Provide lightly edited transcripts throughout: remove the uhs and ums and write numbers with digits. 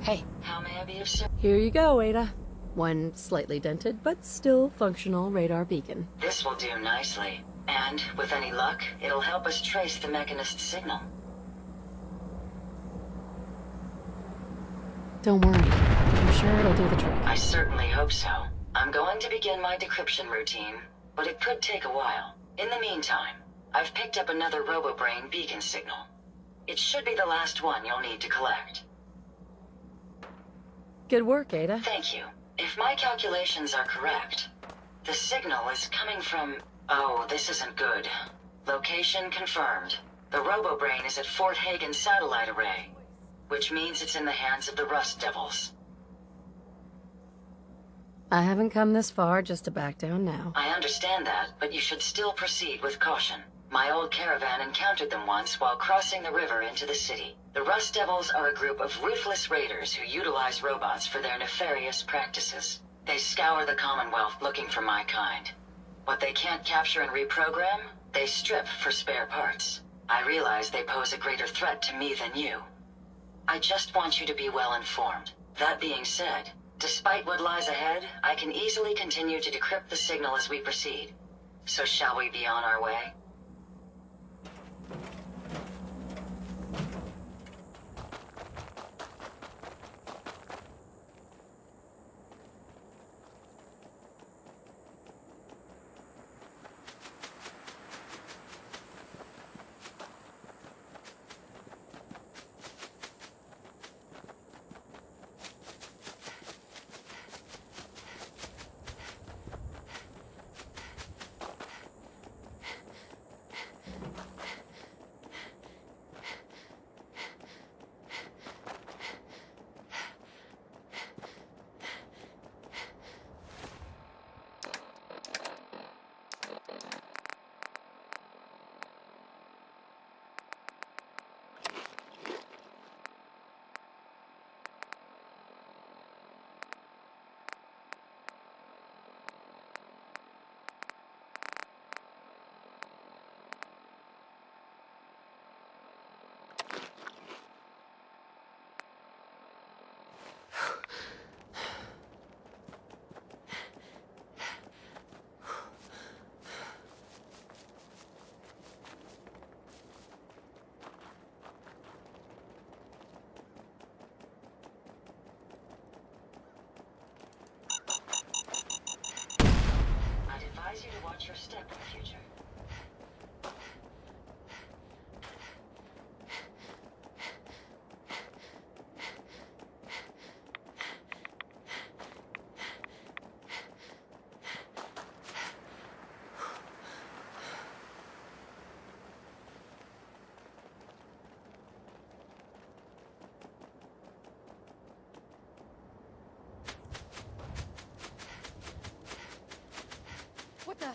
Hey. How may I be of service? Here you go, Ada. One slightly dented, but still functional radar beacon. This will do nicely. And, with any luck, it'll help us trace the Mechanist signal. Don't worry. I'm sure it'll do the trick. I certainly hope so. I'm going to begin my decryption routine, but it could take a while. In the meantime, I've picked up another RoboBrain beacon signal. It should be the last one you'll need to collect. Good work, Ada. Thank you. If my calculations are correct, the signal is coming from... Oh, this isn't good. Location confirmed. The RoboBrain is at Fort Hagen Satellite Array, which means it's in the hands of the Rust Devils. I haven't come this far just to back down now. I understand that, but you should still proceed with caution. My old caravan encountered them once while crossing the river into the city. The Rust Devils are a group of ruthless raiders who utilize robots for their nefarious practices. They scour the Commonwealth looking for my kind. What they can't capture and reprogram, they strip for spare parts. I realize they pose a greater threat to me than you. I just want you to be well informed. That being said, despite what lies ahead, I can easily continue to decrypt the signal as we proceed. So shall we be on our way? I'd advise you to watch your step in the future. What the?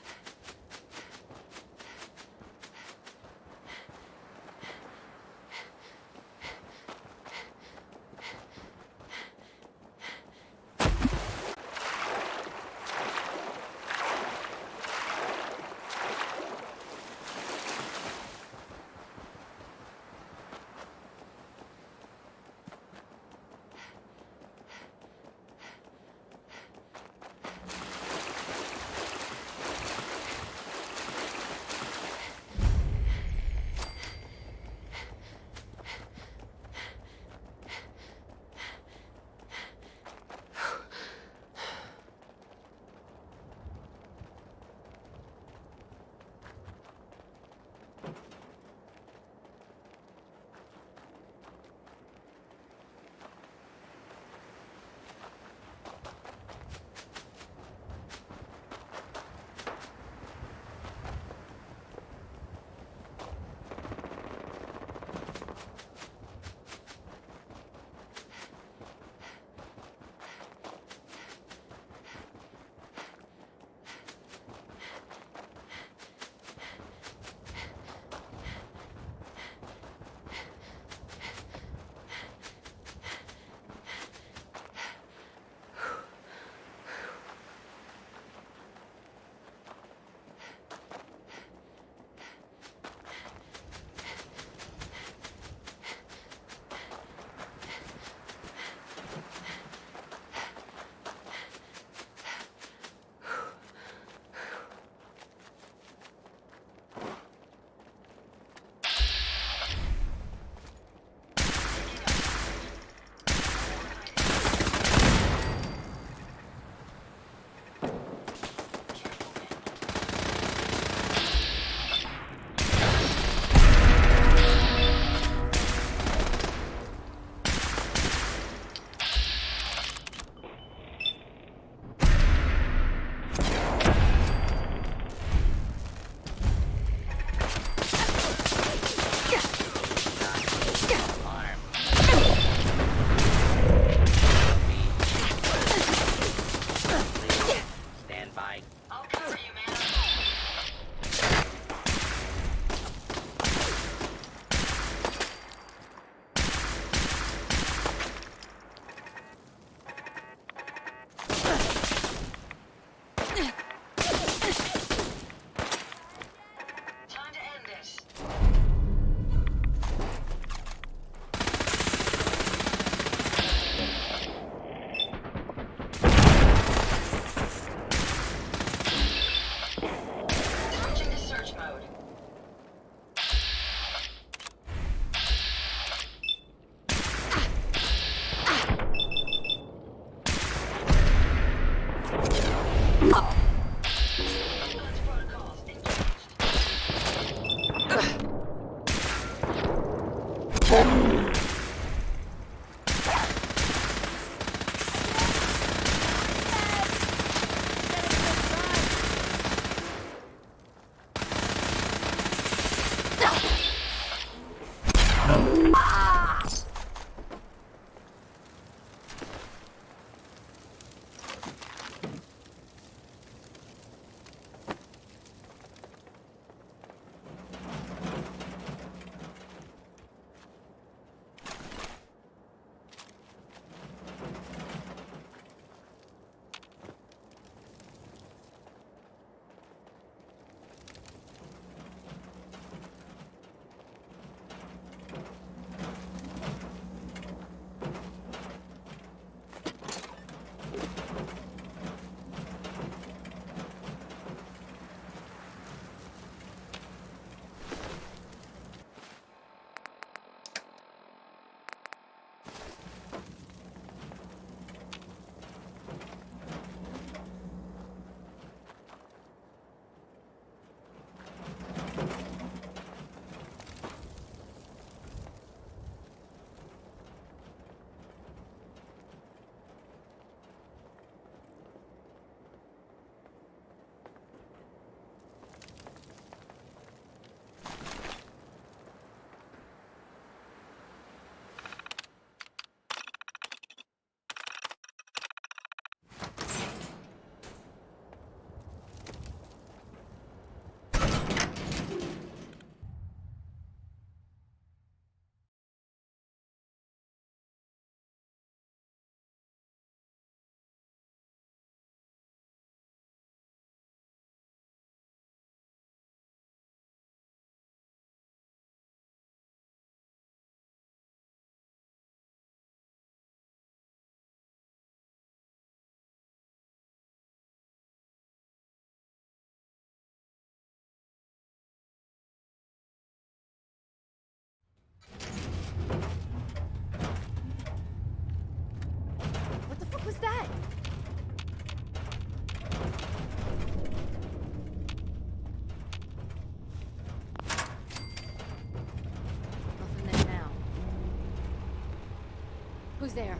Who's there?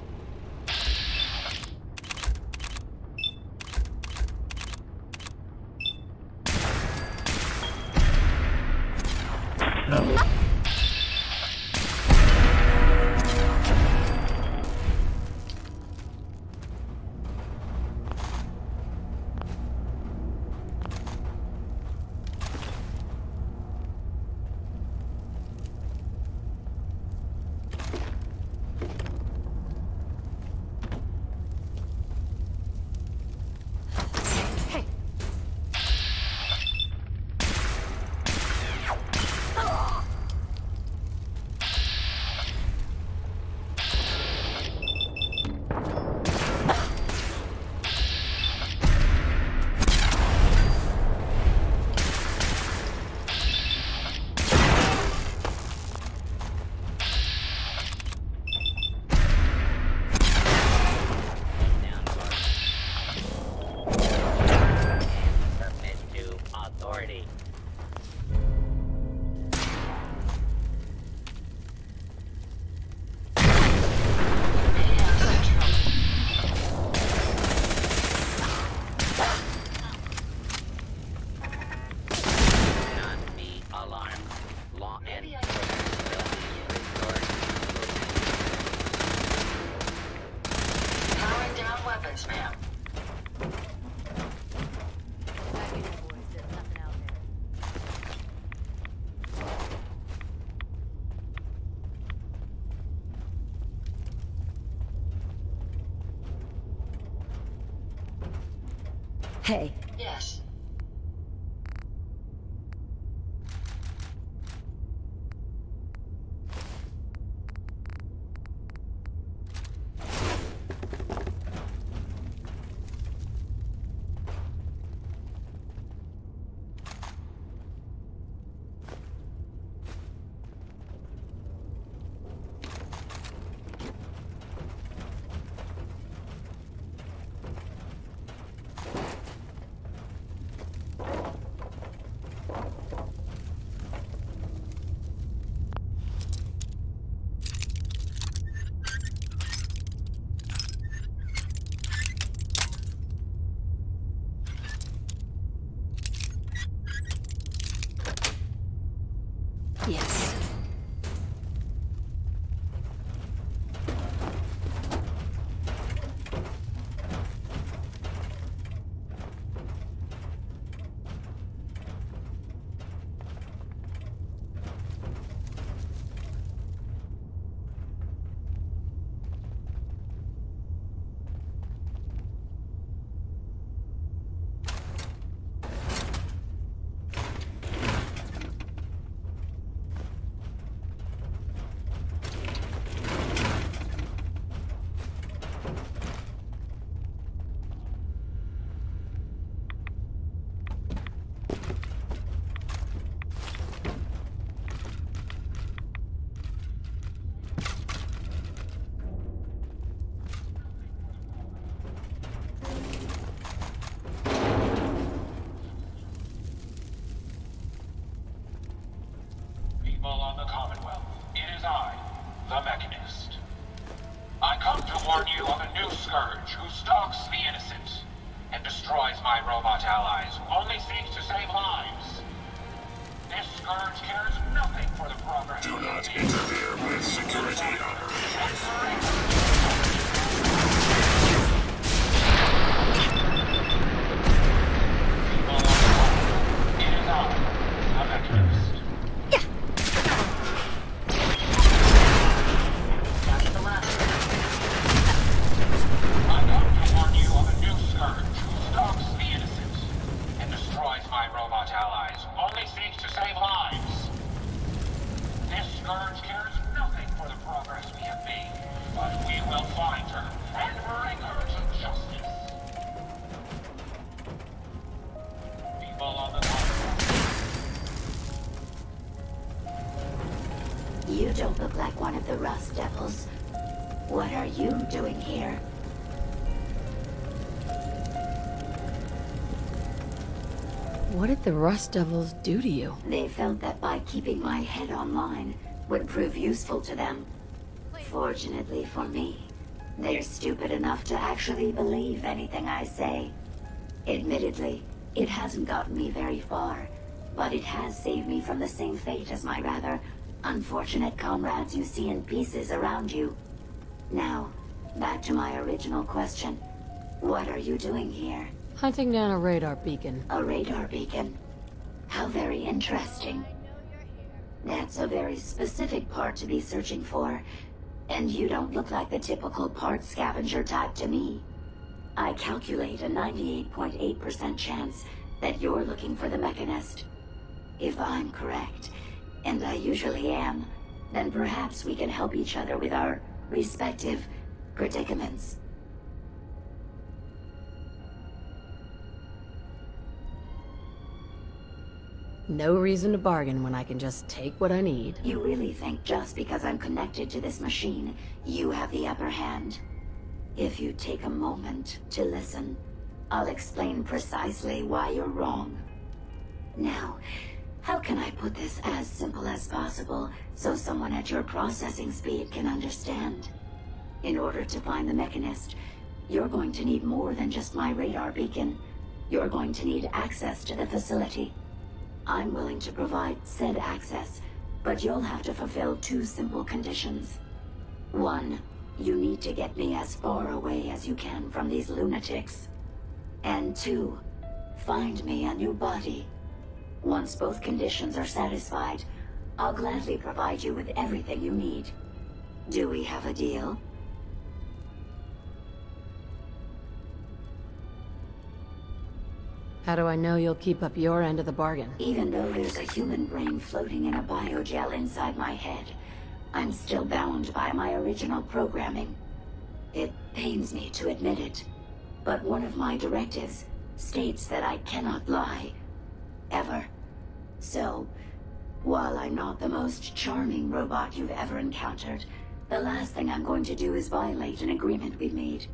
Hey. Yes. Yes. People of the Commonwealth, it is I, the Mechanist. I come to warn you of a new scourge who stalks the innocent and destroys my robot allies who only seek to save lives. This scourge cares nothing for the progress. Do not interfere with security operations. People of the Commonwealth, it is I, the Mechanist. That's the last one. I come to warn you of a new scourge who stalks the innocent and destroys my robot allies who only seek to save lives. This scourge cares nothing for the progress we have made, but we will find her and bring her to justice. People of the Commonwealth. You don't look like one of the Rust Devils. What are you doing here? What did the Rust Devils do to you? They felt that by keeping my head online would prove useful to them. Fortunately for me, They're stupid enough to actually believe anything I say. Admittedly, it hasn't gotten me very far, but it has saved me from the same fate as my rather unfortunate comrades you see in pieces around you. Now, back to my original question. What are you doing here? Hunting down a radar beacon. A radar beacon? How very interesting. That's a very specific part to be searching for, and you don't look like the typical part scavenger type to me. I calculate a 98.8% chance that you're looking for the Mechanist. If I'm correct, and I usually am, then perhaps we can help each other with our respective predicaments. No reason to bargain when I can just take what I need. You really think just because I'm connected to this machine, you have the upper hand? If you take a moment to listen, I'll explain precisely why you're wrong. Now, how can I put this as simple as possible so someone at your processing speed can understand? In order to find the Mechanist, you're going to need more than just my radar beacon. You're going to need access to the facility. I'm willing to provide said access, but you'll have to fulfill two simple conditions. One, you need to get me as far away as you can from these lunatics. And two, find me a new body. Once both conditions are satisfied, I'll gladly provide you with everything you need. Do we have a deal? How do I know you'll keep up your end of the bargain? Even though there's a human brain floating in a biogel inside my head, I'm still bound by my original programming. It pains me to admit it, but one of my directives states that I cannot lie. Ever. So, while I'm not the most charming robot you've ever encountered, the last thing I'm going to do is violate an agreement we've made.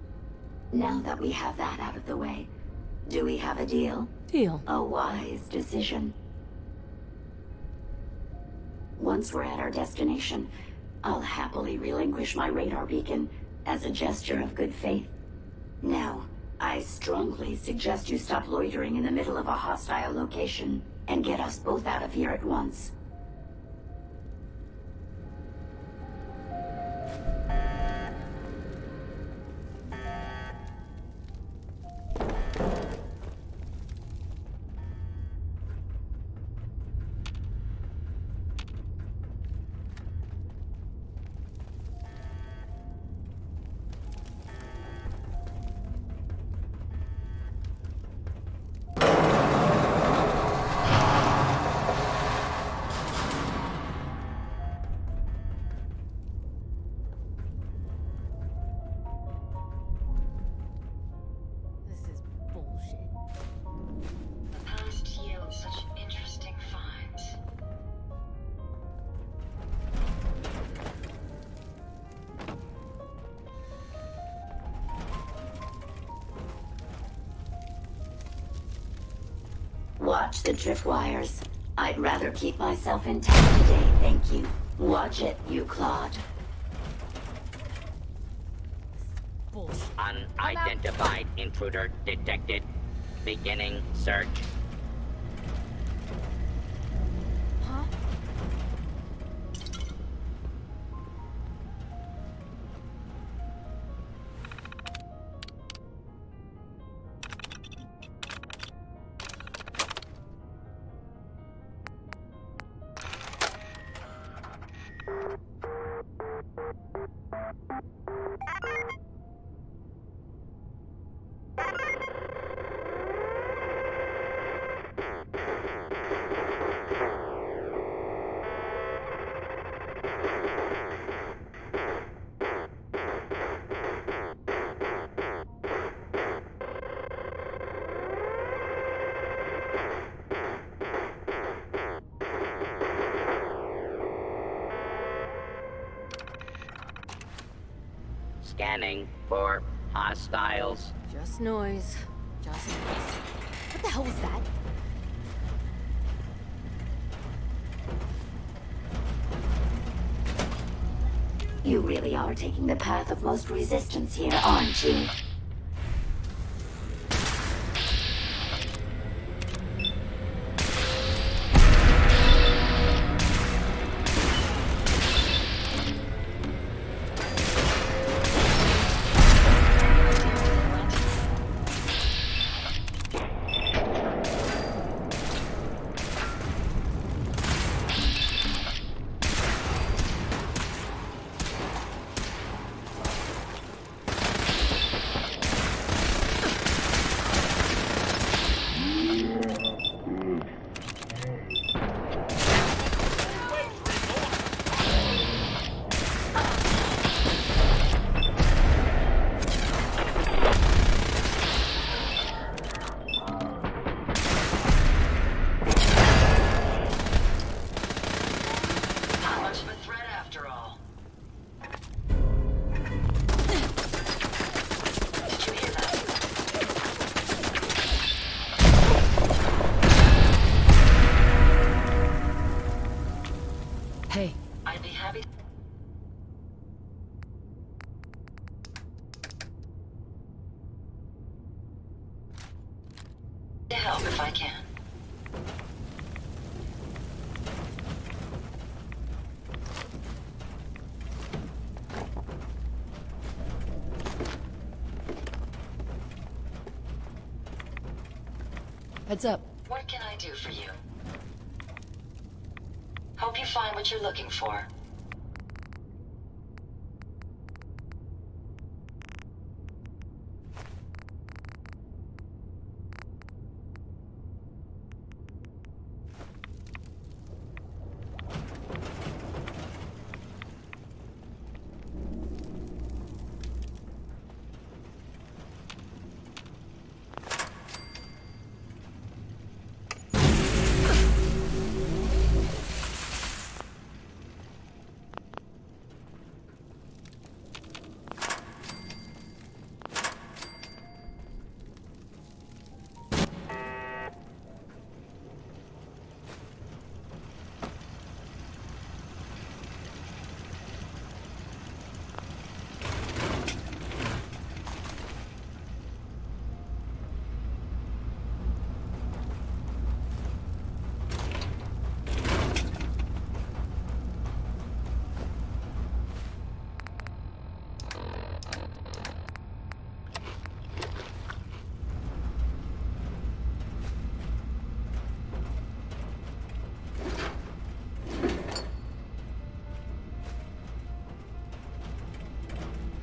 Now that we have that out of the way, do we have a deal? Deal. A wise decision. Once we're at our destination, I'll happily relinquish my radar beacon as a gesture of good faith. Now, I strongly suggest you stop loitering in the middle of a hostile location and get us both out of here at once. This is bullshit. The past yields such interesting finds. Watch the tripwires. I'd rather keep myself intact today, thank you. Watch it, you Claude. Bullshit. Unidentified intruder detected. Beginning search. Huh? Scanning for hostiles. Just noise. Just noise. What the hell was that? You really are taking the path of most resistance here, aren't you? Not much of a threat after all. Did you hear that? Hey, I'd be happy to help if I can. heads up. What can I do for you? Hope you find what you're looking for.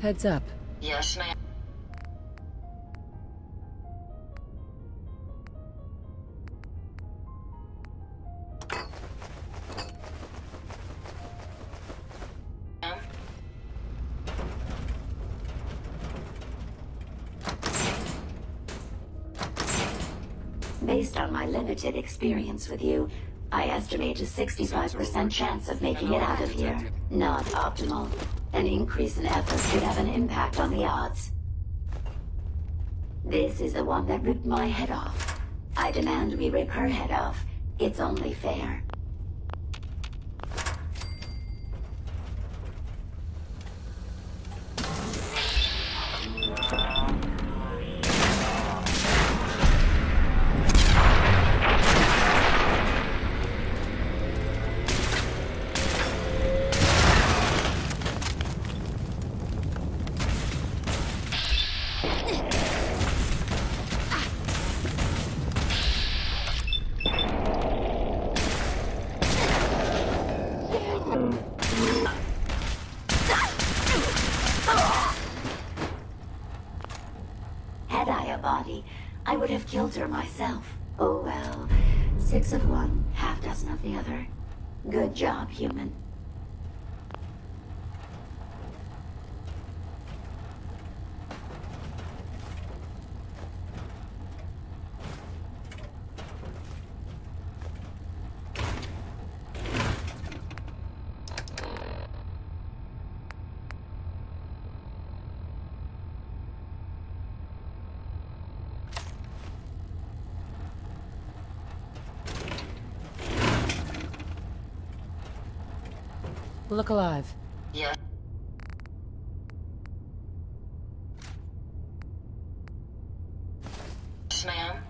Heads up. Yes, ma'am. Based on my limited experience with you, I estimate a 65% chance of making it out of here. Not optimal. An increase in effort could have an impact on the odds. This is the one that ripped my head off. I demand we rip her head off. It's only fair. Had I a body, I would have killed her myself. Oh well, 6 of one, half dozen of the other. Good job, human. Look alive. Yes. Yes, ma'am.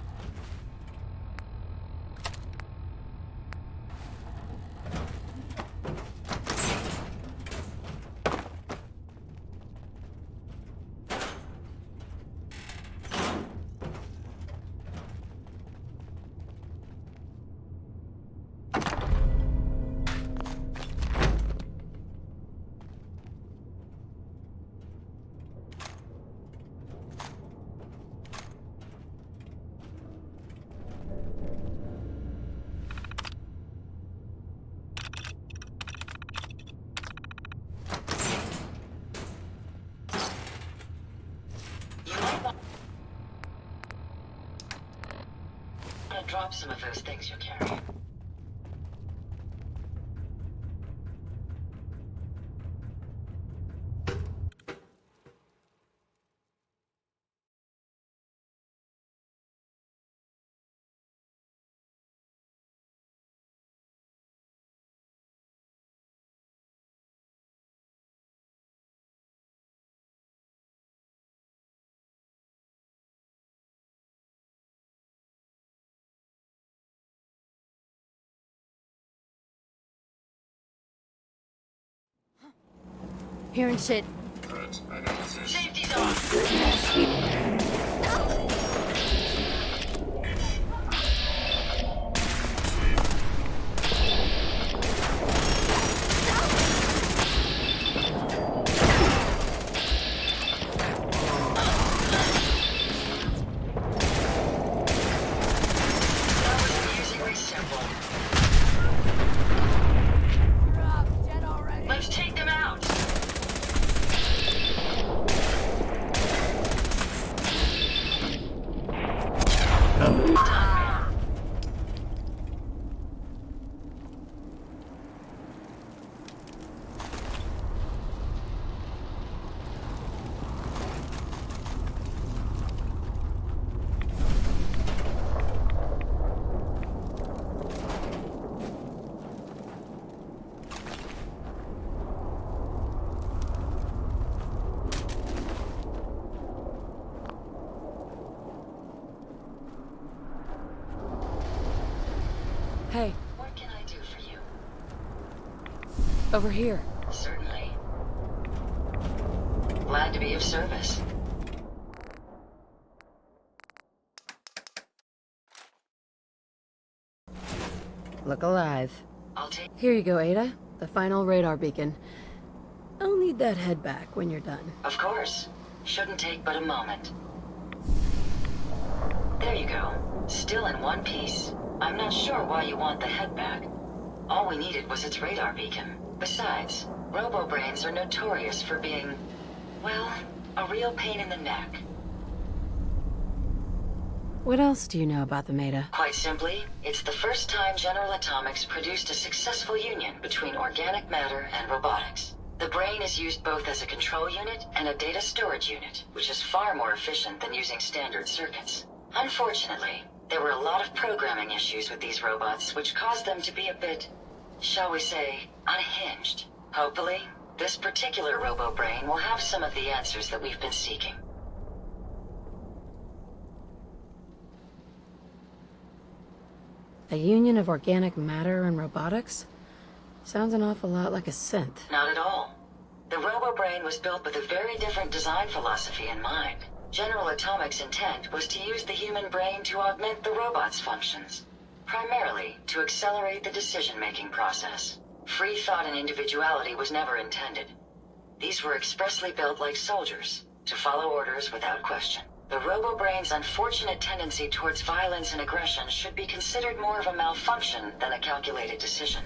You might want to drop some of those things you're carrying. Hearing shit. Threat analysis. Safety's on! That was amusingly simple. Let's take them out! Hey, What can I do for you? over here. Certainly. Glad to be of service. Look alive. I'll take... Here you go, Ada. The final radar beacon. I'll need that head back when you're done. Of course. Shouldn't take but a moment. There you go. Still in one piece. I'm not sure why you want the head back. All we needed was its radar beacon. Besides, robo-brains are notorious for being, well, a real pain in the neck. What else do you know about the Meta? Quite simply, it's the first time General Atomics produced a successful union between organic matter and robotics. The brain is used both as a control unit and a data storage unit, which is far more efficient than using standard circuits. Unfortunately, there were a lot of programming issues with these robots, which caused them to be a bit, shall we say, unhinged. Hopefully, this particular robo-brain will have some of the answers that we've been seeking. A union of organic matter and robotics? Sounds an awful lot like a synth. Not at all. The robo-brain was built with a very different design philosophy in mind. General Atomics' intent was to use the human brain to augment the robot's functions, primarily to accelerate the decision-making process. Free thought and individuality was never intended. These were expressly built like soldiers, to follow orders without question. The robo-brain's unfortunate tendency towards violence and aggression should be considered more of a malfunction than a calculated decision.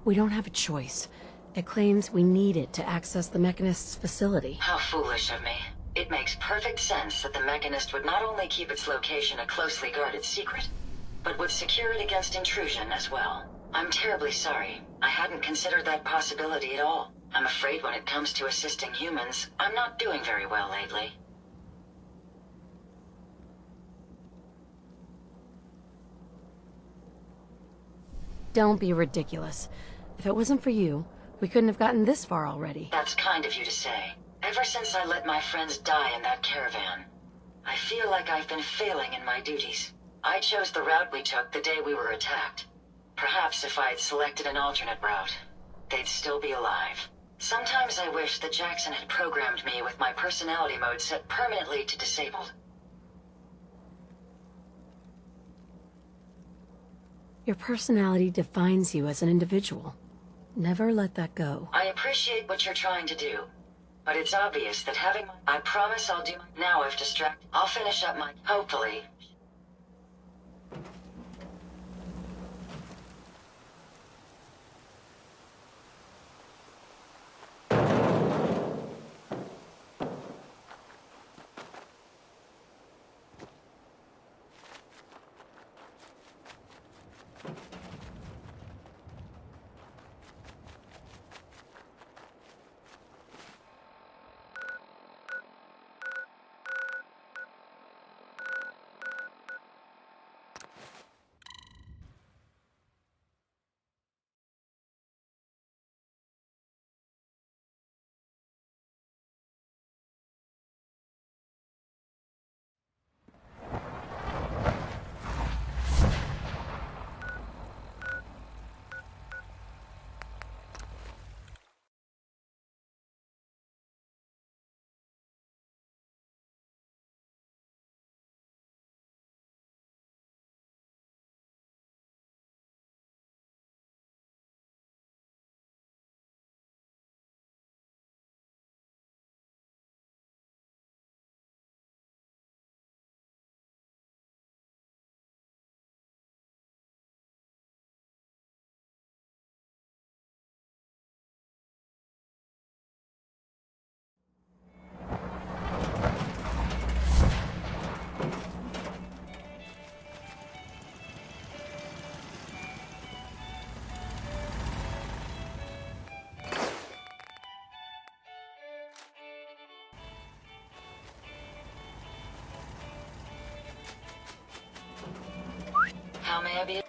We don't have a choice. It claims we need it to access the Mechanist's facility. How foolish of me. It makes perfect sense that the Mechanist would not only keep its location a closely guarded secret, but would secure it against intrusion as well. I'm terribly sorry. I hadn't considered that possibility at all. I'm afraid when it comes to assisting humans, I'm not doing very well lately. Don't be ridiculous. If it wasn't for you, We couldn't have gotten this far already. That's kind of you to say. Ever since I let my friends die in that caravan, I feel like I've been failing in my duties. I chose the route we took the day we were attacked. Perhaps if I had selected an alternate route, they'd still be alive. Sometimes I wish that Jackson had programmed me with my personality mode set permanently to disabled. Your personality defines you as an individual. Never let that go. I appreciate what you're trying to do, but it's obvious that having... I promise I'll do... Now I've distracted... I'll finish up my... Hopefully. How may I be...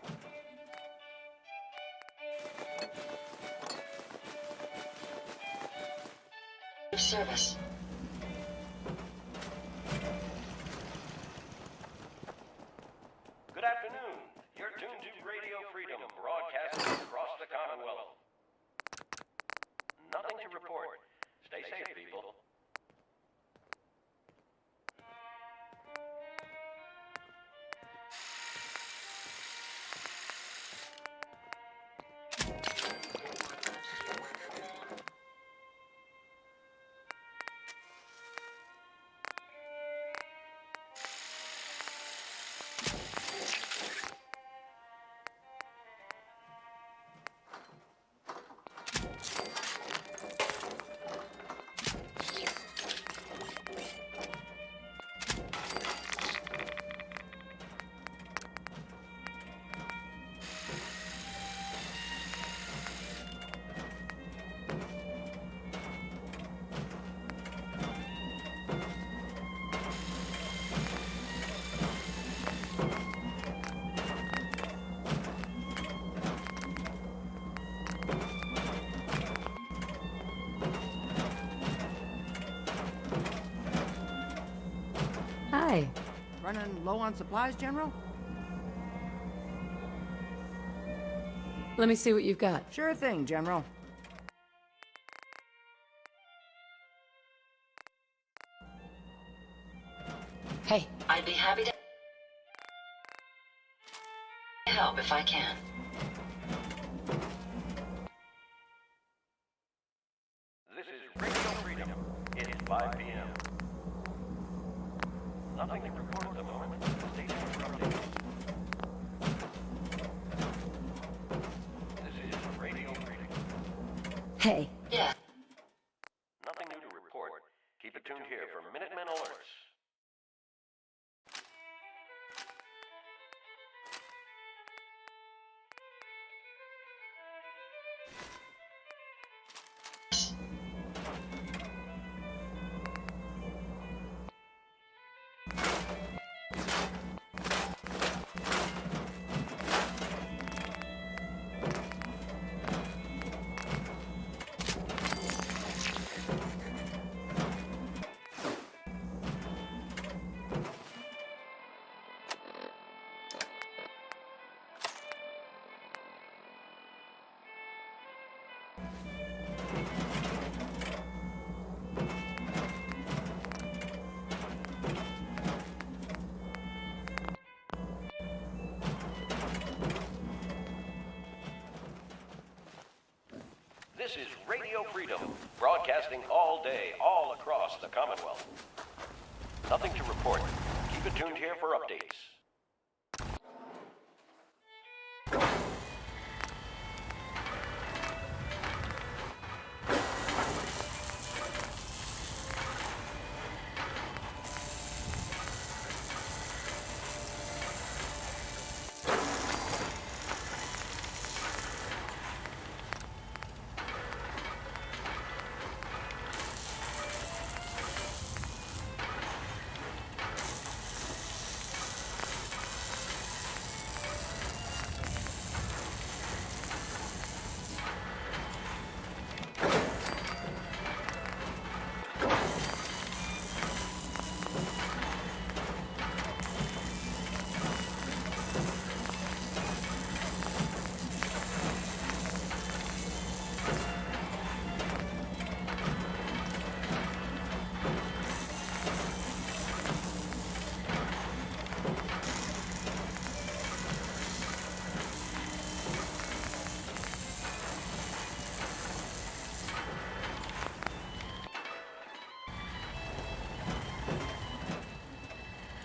of service? Good afternoon. You're tuned to Radio Freedom, broadcasting across the Commonwealth. Nothing to report. Stay safe, people. Hi. Running low on supplies, General? Let me see what you've got. Sure thing, General. Hey. I'd be happy to help if I can. This is Radio Freedom. It is 5 p.m. Nothing to report at the moment. Stay tuned for updates. This is Radio Freedom. Hey. Yeah. Nothing new to report. Keep it tuned here for Minutemen alerts. This is Radio Freedom, broadcasting all day, all across the Commonwealth. Nothing to report. Keep it tuned here for updates.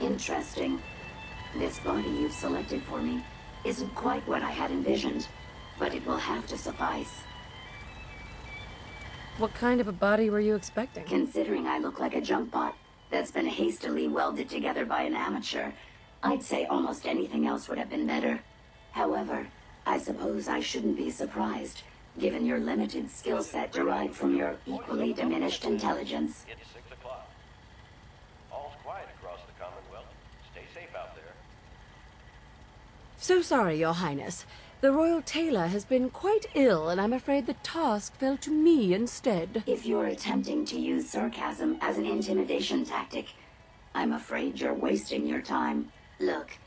Interesting. This body you've selected for me isn't quite what I had envisioned, but it will have to suffice. What kind of a body were you expecting? Considering I look like a junk bot that's been hastily welded together by an amateur, I'd say almost anything else would have been better. However, I suppose I shouldn't be surprised, given your limited skill set derived from your equally diminished intelligence. It's 6 o'clock. All's quiet across the Commonwealth. Stay safe out there. So sorry, Your Highness. The Royal Tailor has been quite ill, and I'm afraid the task fell to me instead. If you're attempting to use sarcasm as an intimidation tactic, I'm afraid you're wasting your time. Look,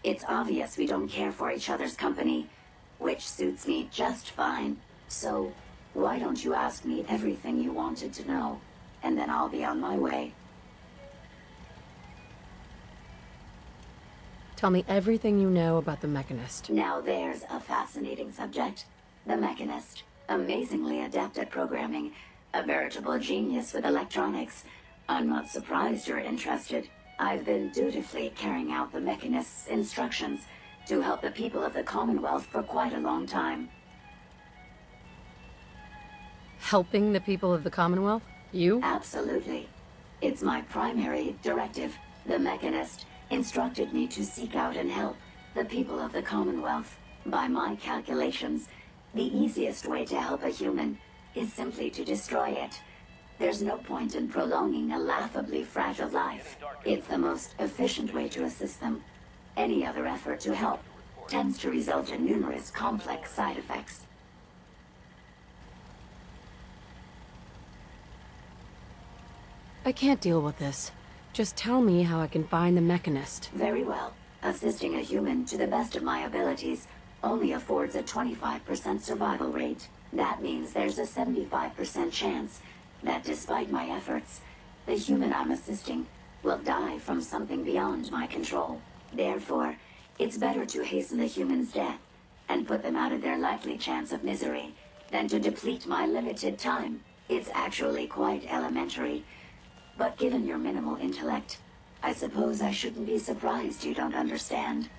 it's obvious we don't care for each other's company, which suits me just fine. So, why don't you ask me everything you wanted to know, and then I'll be on my way. Tell me everything you know about the Mechanist. Now there's a fascinating subject. The Mechanist, amazingly adept at programming, a veritable genius with electronics. I'm not surprised you're interested. I've been dutifully carrying out the Mechanist's instructions to help the people of the Commonwealth for quite a long time. Helping the people of the Commonwealth? You? Absolutely. It's my primary directive. The Mechanist instructed me to seek out and help the people of the Commonwealth. By my calculations, the easiest way to help a human is simply to destroy it. There's no point in prolonging a laughably fragile life. It's the most efficient way to assist them. Any other effort to help tends to result in numerous complex side effects. I can't deal with this. Just tell me how I can find the Mechanist. Very well. Assisting a human to the best of my abilities only affords a 25% survival rate. That means there's a 75% chance that despite my efforts, the human I'm assisting will die from something beyond my control. Therefore, it's better to hasten the human's death and put them out of their likely chance of misery than to deplete my limited time. It's actually quite elementary. But given your minimal intellect, I suppose I shouldn't be surprised you don't understand.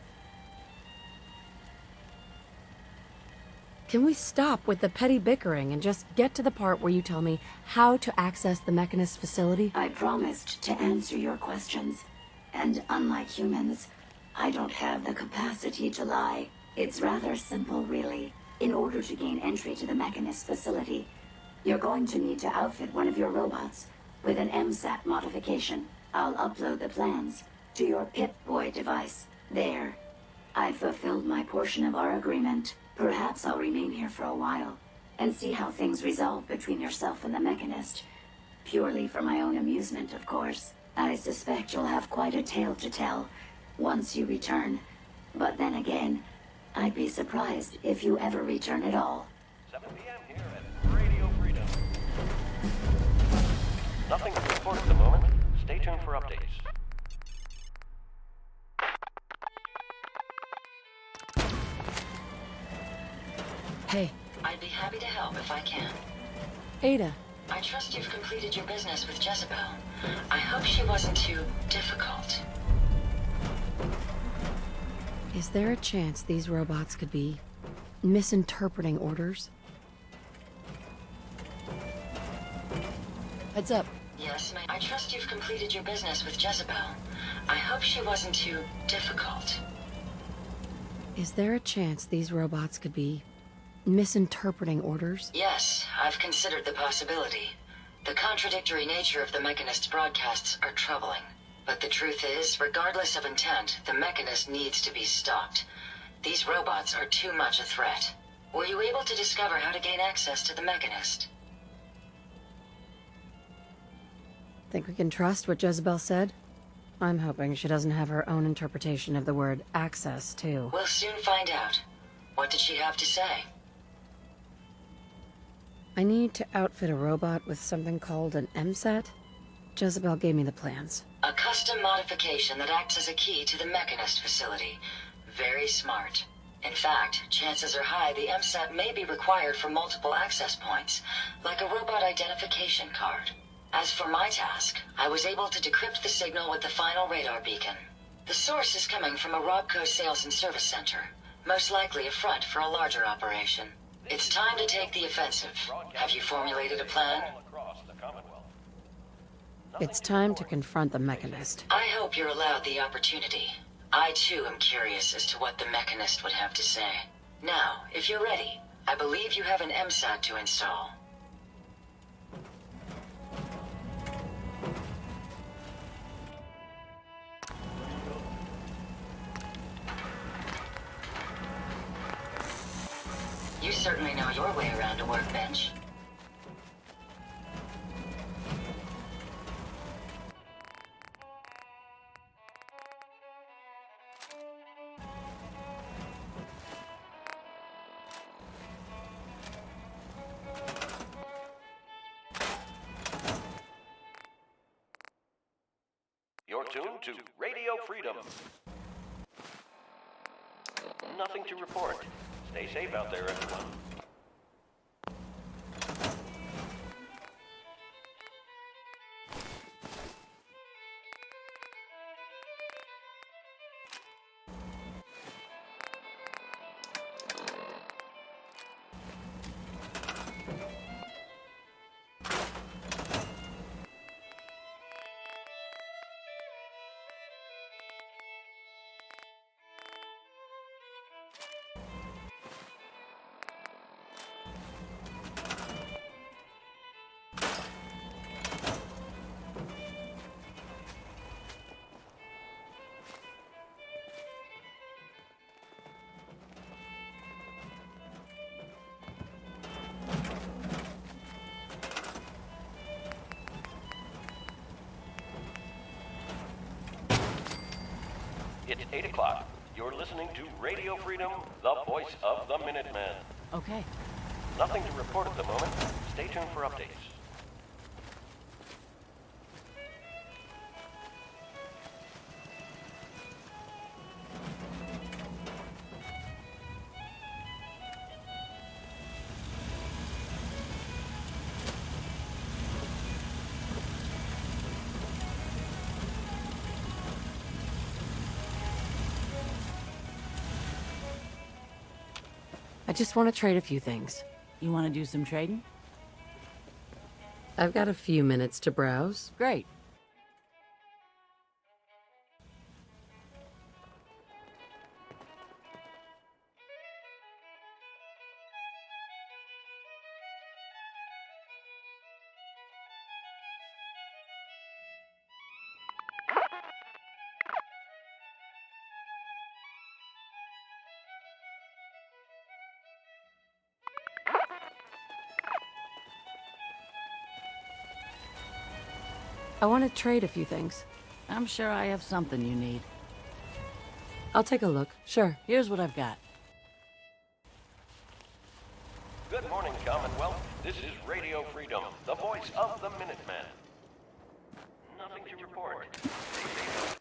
Can we stop with the petty bickering and just get to the part where you tell me how to access the Mechanist facility? I promised to answer your questions, and unlike humans, I don't have the capacity to lie. It's rather simple, really. In order to gain entry to the Mechanist facility, you're going to need to outfit one of your robots with an MSAT modification. I'll upload the plans to your Pip-Boy device. There. I've fulfilled my portion of our agreement. Perhaps I'll remain here for a while and see how things resolve between yourself and the Mechanist. Purely for my own amusement, of course. I suspect you'll have quite a tale to tell once you return. But then again, I'd be surprised if you ever return at all. 7 p.m. here at Radio Freedom. Nothing to report at the moment. Stay tuned for updates. Hey, I'd be happy to help if I can. Ada. I trust you've completed your business with Jezebel. I hope she wasn't too difficult. Is there a chance these robots could be misinterpreting orders? Heads up. Yes, ma'am. I trust you've completed your business with Jezebel. I hope she wasn't too difficult. Is there a chance these robots could be misinterpreting orders? Yes, I've considered the possibility. The contradictory nature of the Mechanist's broadcasts are troubling. But the truth is, regardless of intent, the Mechanist needs to be stopped. These robots are too much a threat. Were you able to discover how to gain access to the Mechanist? Think we can trust what Jezebel said? I'm hoping she doesn't have her own interpretation of the word access, too. We'll soon find out. What did she have to say? I need to outfit a robot with something called an MSAT. Jezebel gave me the plans. A custom modification that acts as a key to the Mechanist facility. Very smart. In fact, chances are high the MSAT may be required for multiple access points, like a robot identification card. As for my task, I was able to decrypt the signal with the final radar beacon. The source is coming from a Robco sales and service center, most likely a front for a larger operation. It's time to take the offensive. Have you formulated a plan? It's time to confront the Mechanist. I hope you're allowed the opportunity. I too am curious as to what the Mechanist would have to say. Now, if you're ready, I believe you have an MSAT to install. You certainly know your way around a workbench. You're tuned to Radio Freedom. Nothing to report. Stay safe out there, everyone. It's 8 o'clock. You're listening to Radio Freedom, the voice of the Minuteman. Okay. Nothing to report at the moment. Stay tuned for updates. I just want to trade a few things. You want to do some trading? I've got a few minutes to browse. Great. I want to trade a few things. I'm sure I have something you need. I'll take a look, sure. Here's what I've got. Good morning, Commonwealth. This is Radio Freedom, the voice of the Minuteman. Nothing to report. Stay safe.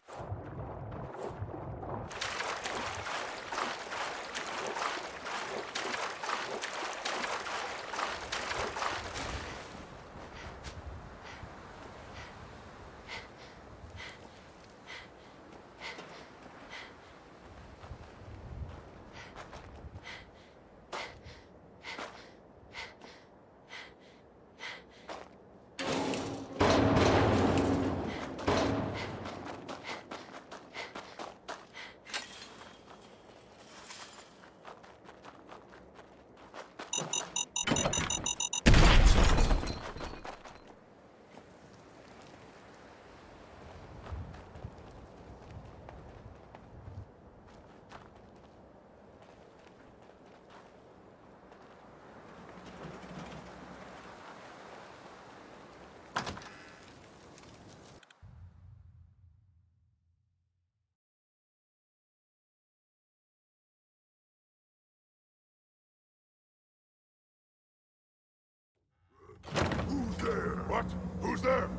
What? Who's there?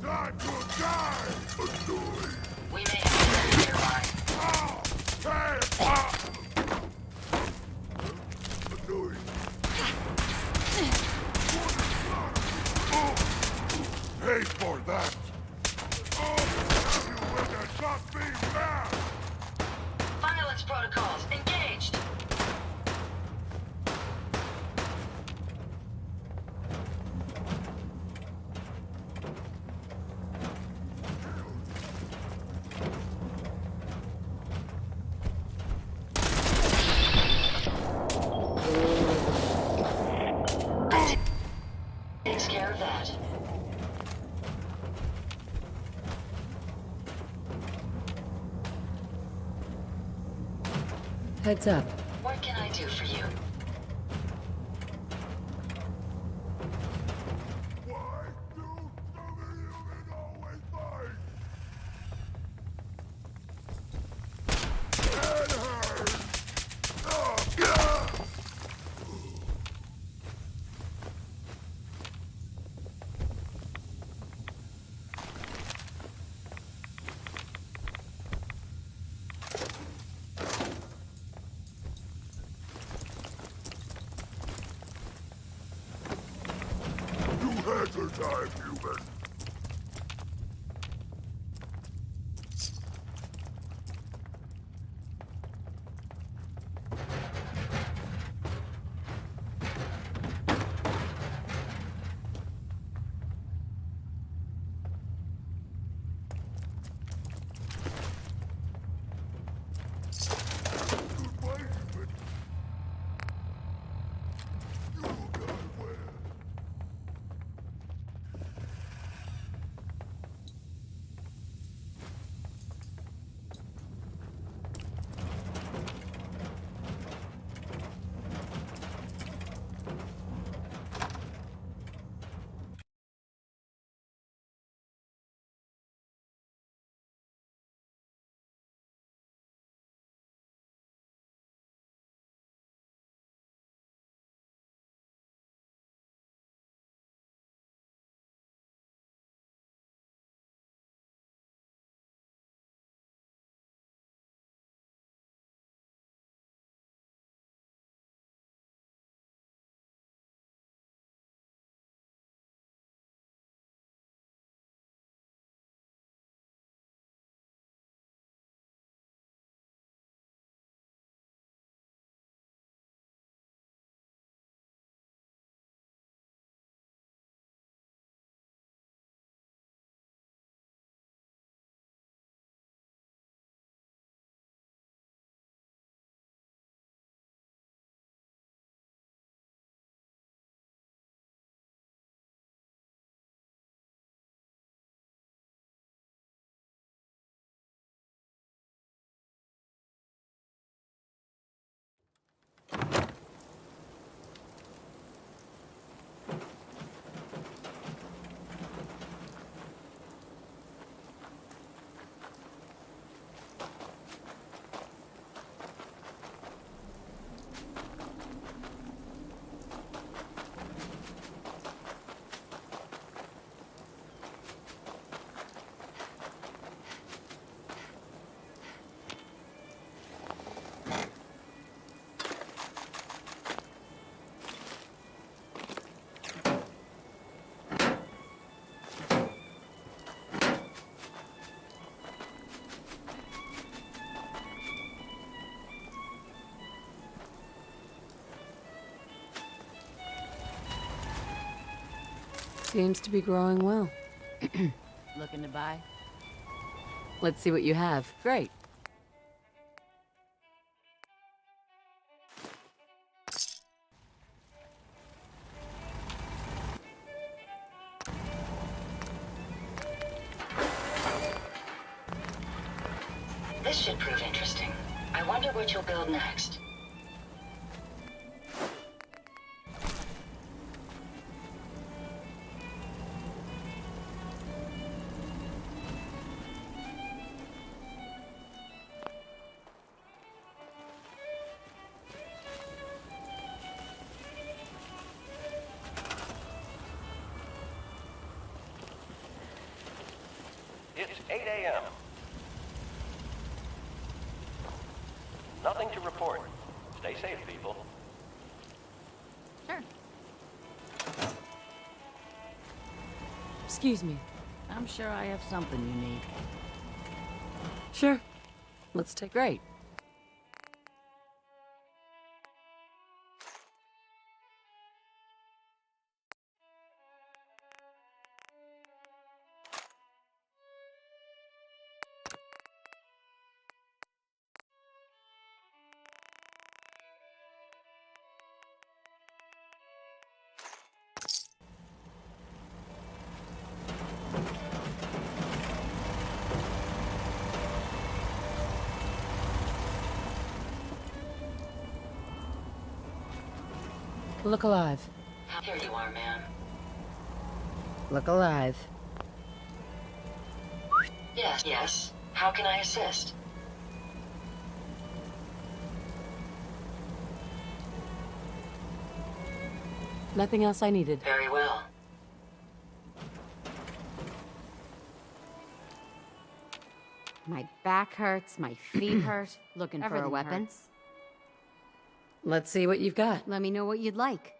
Time to die! Annoying. We may have to nearby. Ah! Hey! Ah! Annoying. Pay for that! Oh, you will get shot me mad! Violence protocols engaged. Takes care of that. Heads up. What can I do for you? Why do some of you men always fight? It hurts! Yeah! You had your time, human. Goodbye, human. You got well. Seems to be growing well. Looking to buy? Let's see what you have. Great. This should prove interesting. I wonder what you'll build next. 8 a.m. Nothing to report. Stay safe, people. Sure. Excuse me. I'm sure I have something you need. Sure. Let's take... Great. Look alive. Here you are, ma'am. Look alive. Yes, yes. How can I assist? Nothing else I needed. Very well. My back hurts, my feet hurt. Looking for a Everything weapon? hurts. Let's see what you've got. Let me know what you'd like.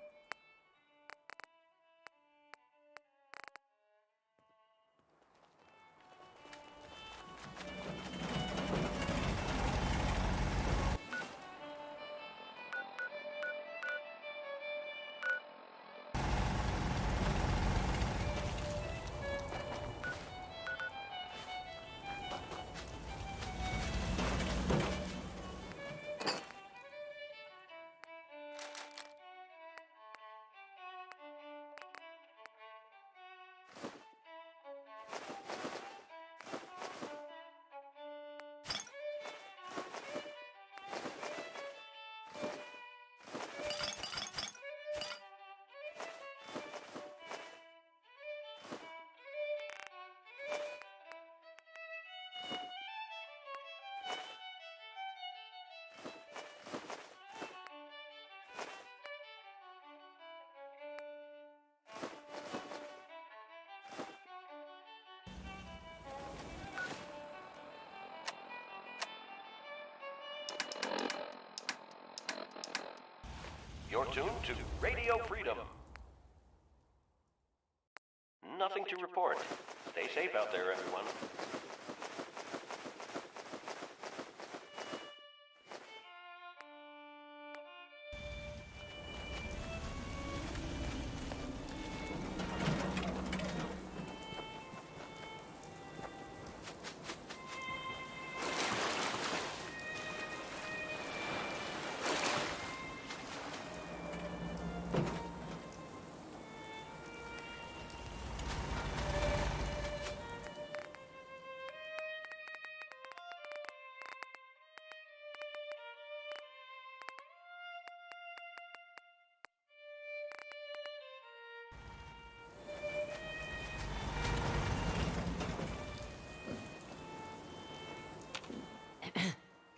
You're tuned to Radio Freedom. Nothing to report. Stay safe out there, everyone.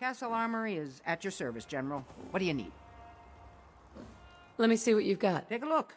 Castle Armory is at your service, General. What do you need? Let me see what you've got. Take a look.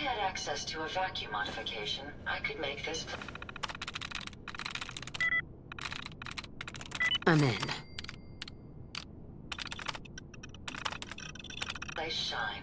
had access to a vacuum modification, I could make this I'm in. place shine.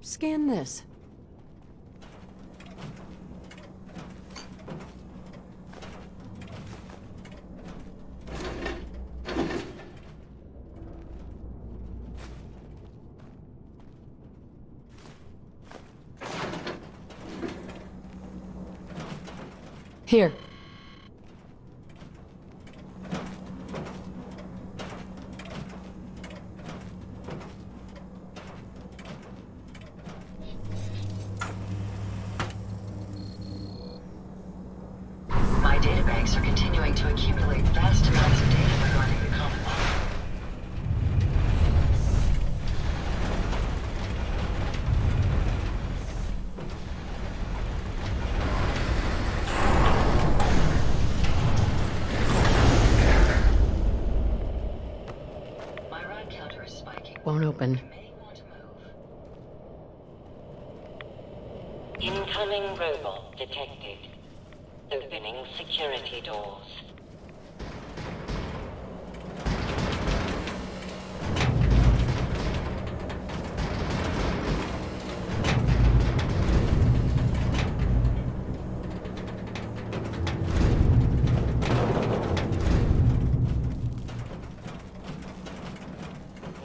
Scan this. Here. My databanks are continuing to accumulate vast amounts of data regarding the Commonwealth. My rod counter is spiking. Won't open. You may want to move. Incoming robot detected. Opening security doors.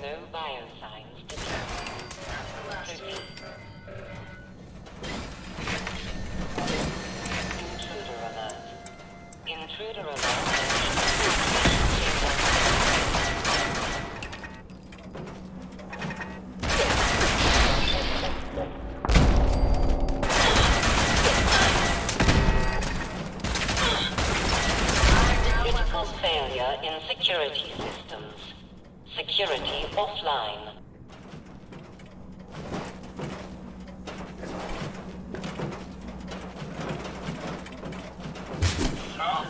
No biosigns detected. Proceed. Intruder alert. Intruder alert. Critical failure in security systems. Security offline. So,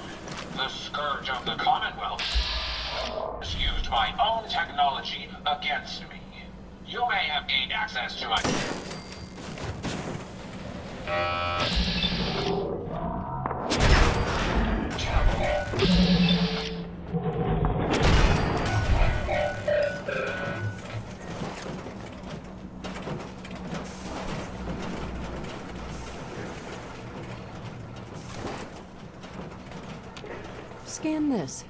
the Scourge of the Commonwealth has used my own technology against me. You may have gained access to it. Scan this.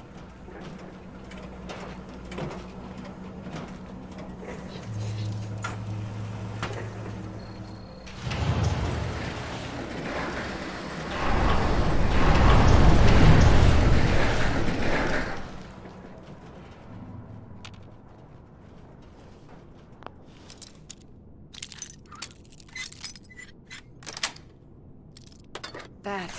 That.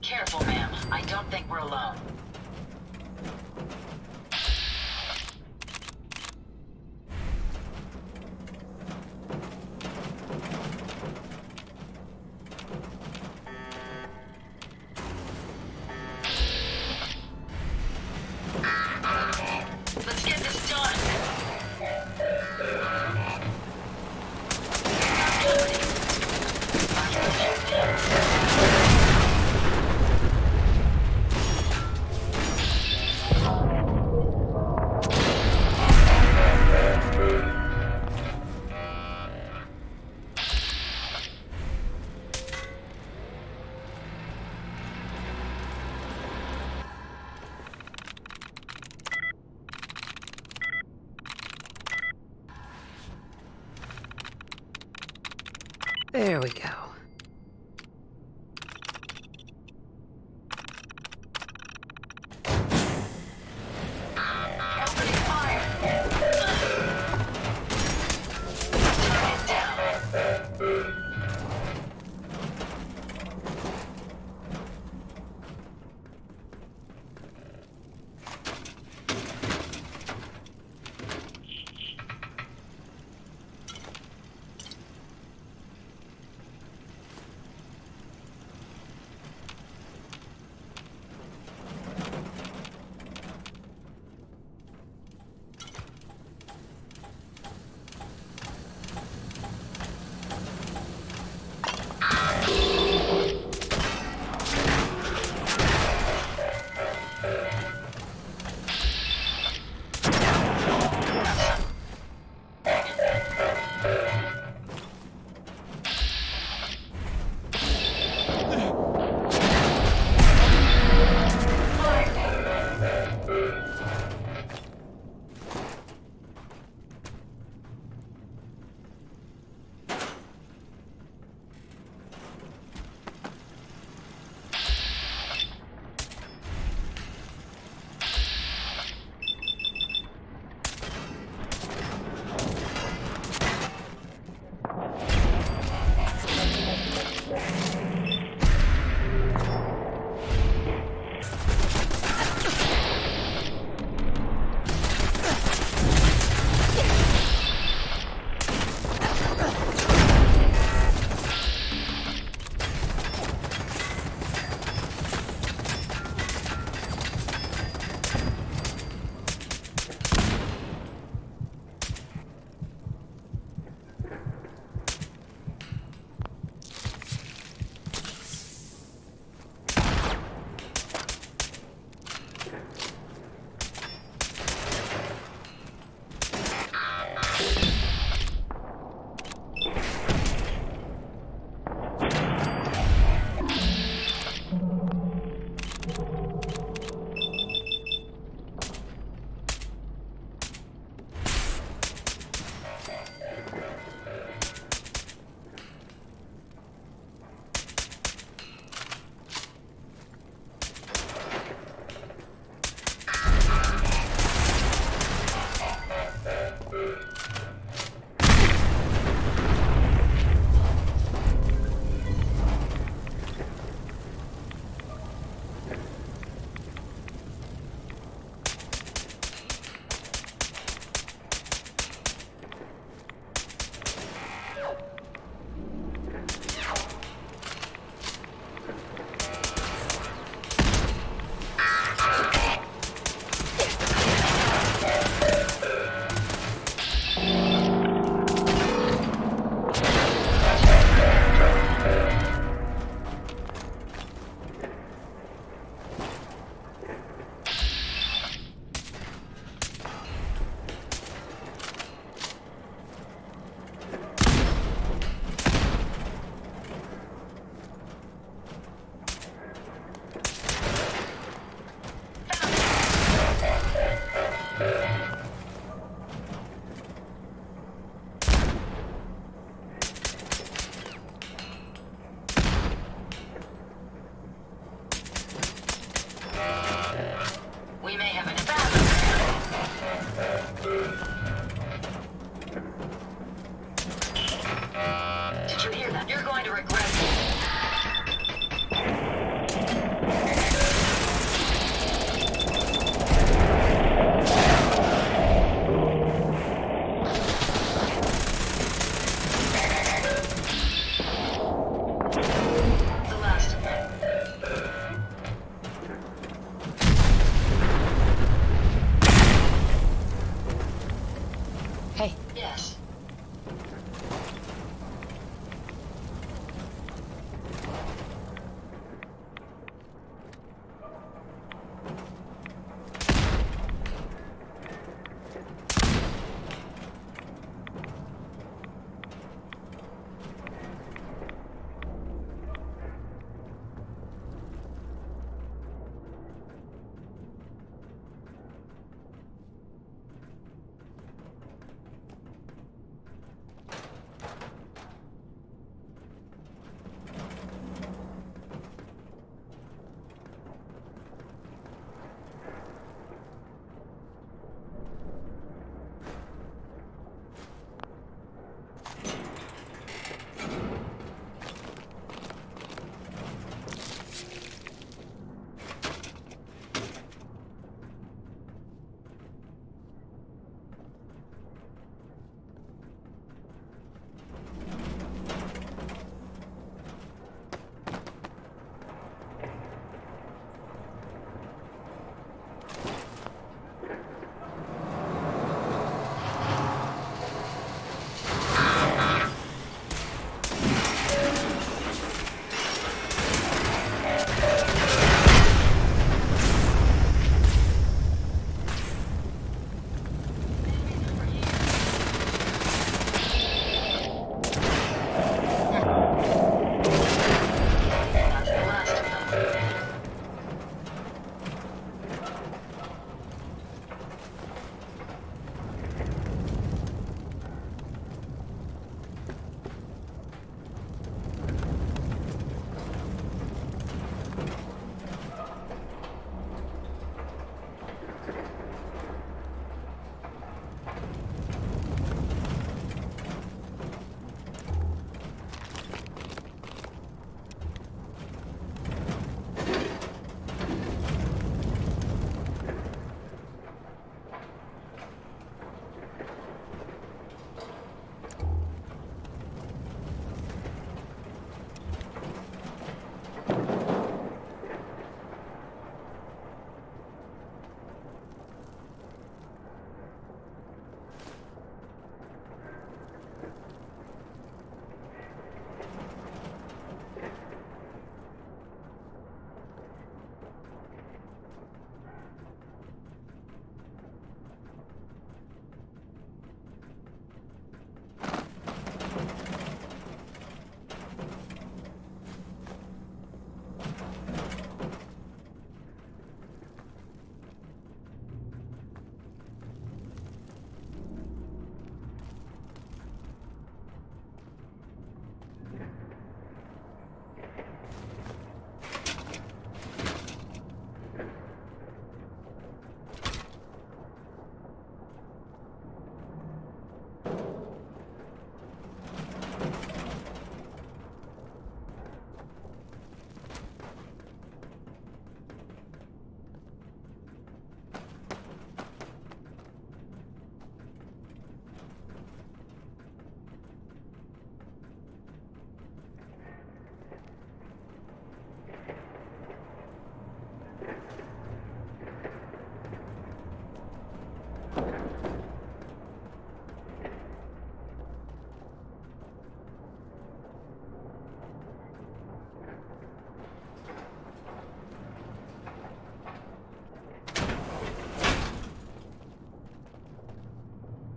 Careful, ma'am. I don't think we're alone. Let's get this done. There we go.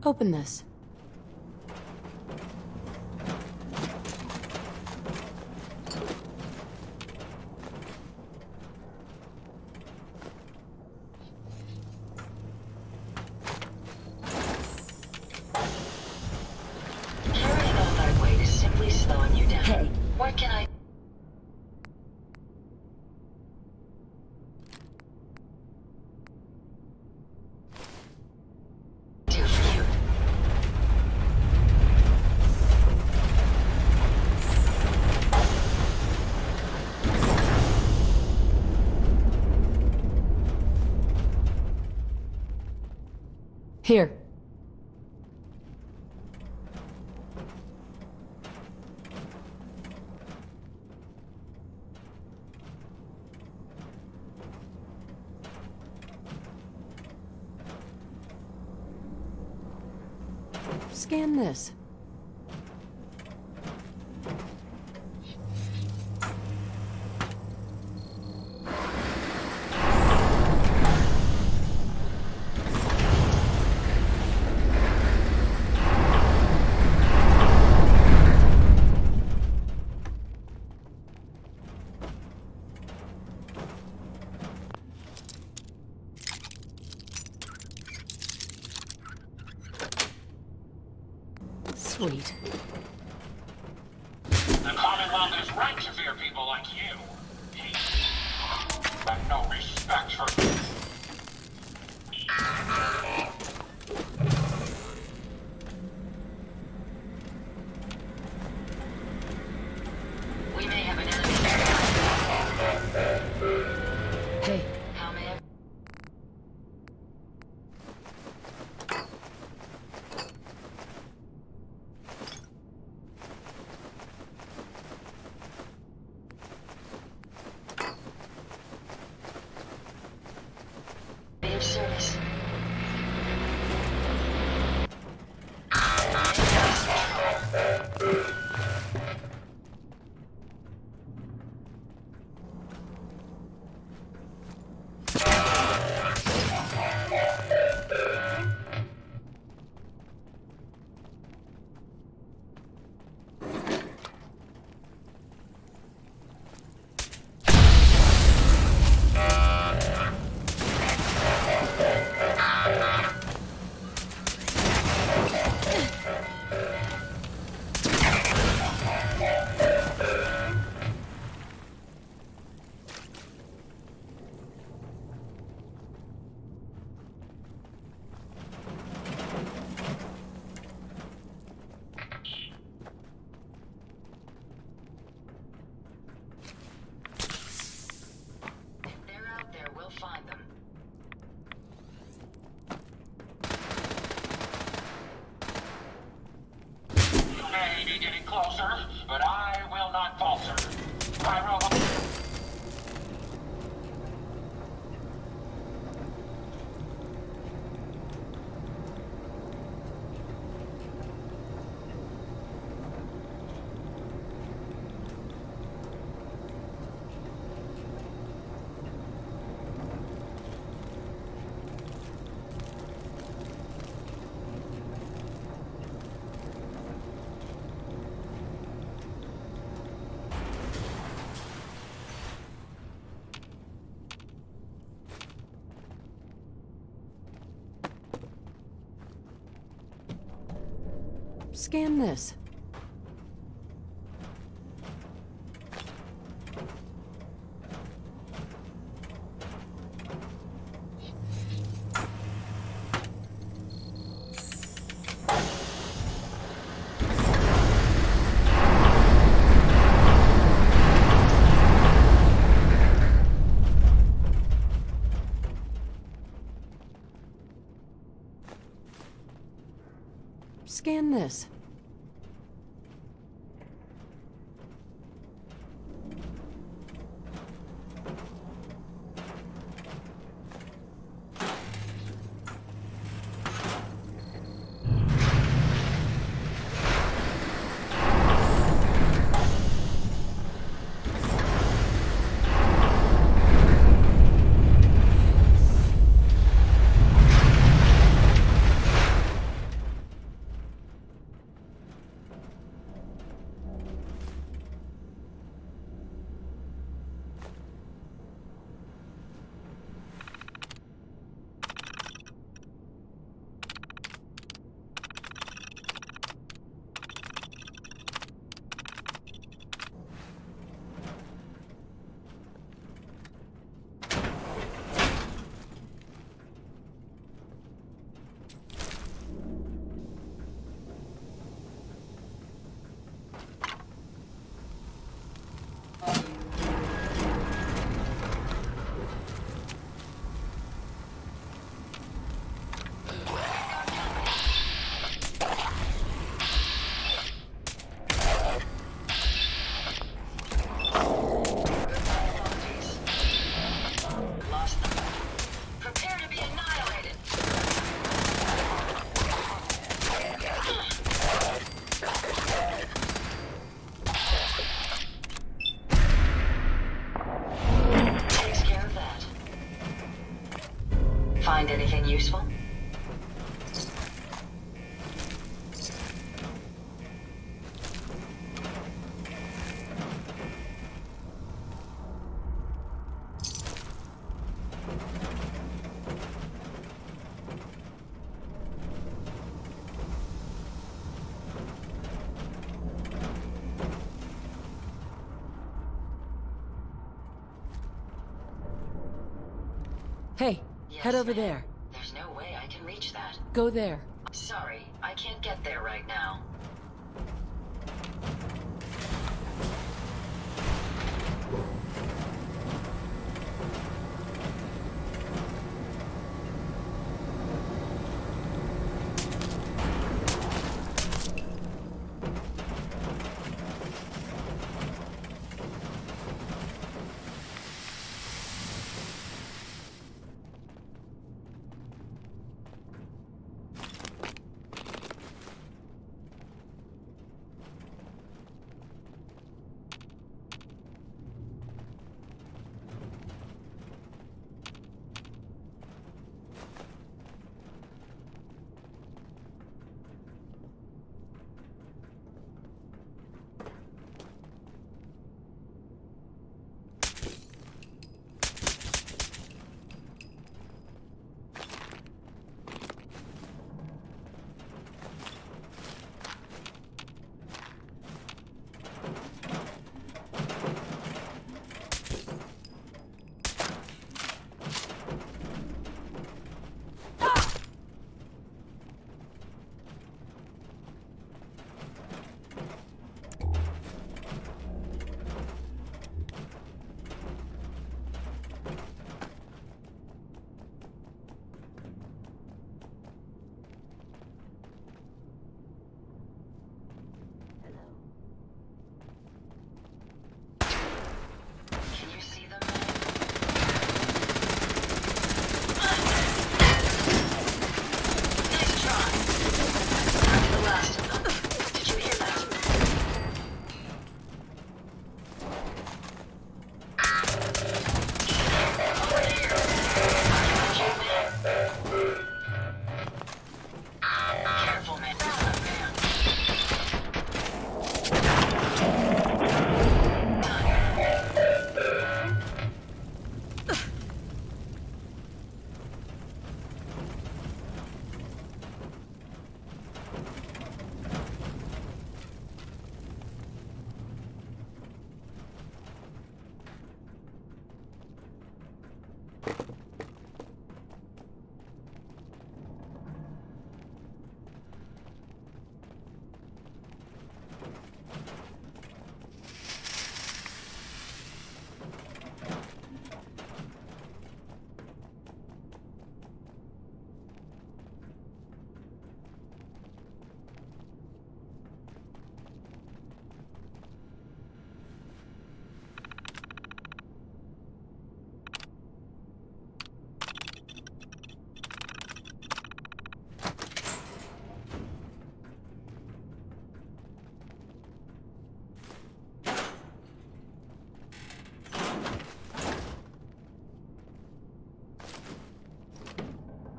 Open this. Carrying all that weight is simply slowing you down. Hey. What can I... do for you? Here. Scan this. Sweet. The Commonwealth is rank to fear people like you. He have no respect for... We may have an enemy. Hey, How may I... Be of service. If they're out there, we'll find them. You may be getting closer, but I will not falter. My robot... scan this. Scan this. Hey, Yes, head over ma'am. there. There's no way I can reach that. Go there. Sorry, I can't get there right now. Can you see them? Nice try. Not the last of them. Did you hear that? Over here. Careful, man.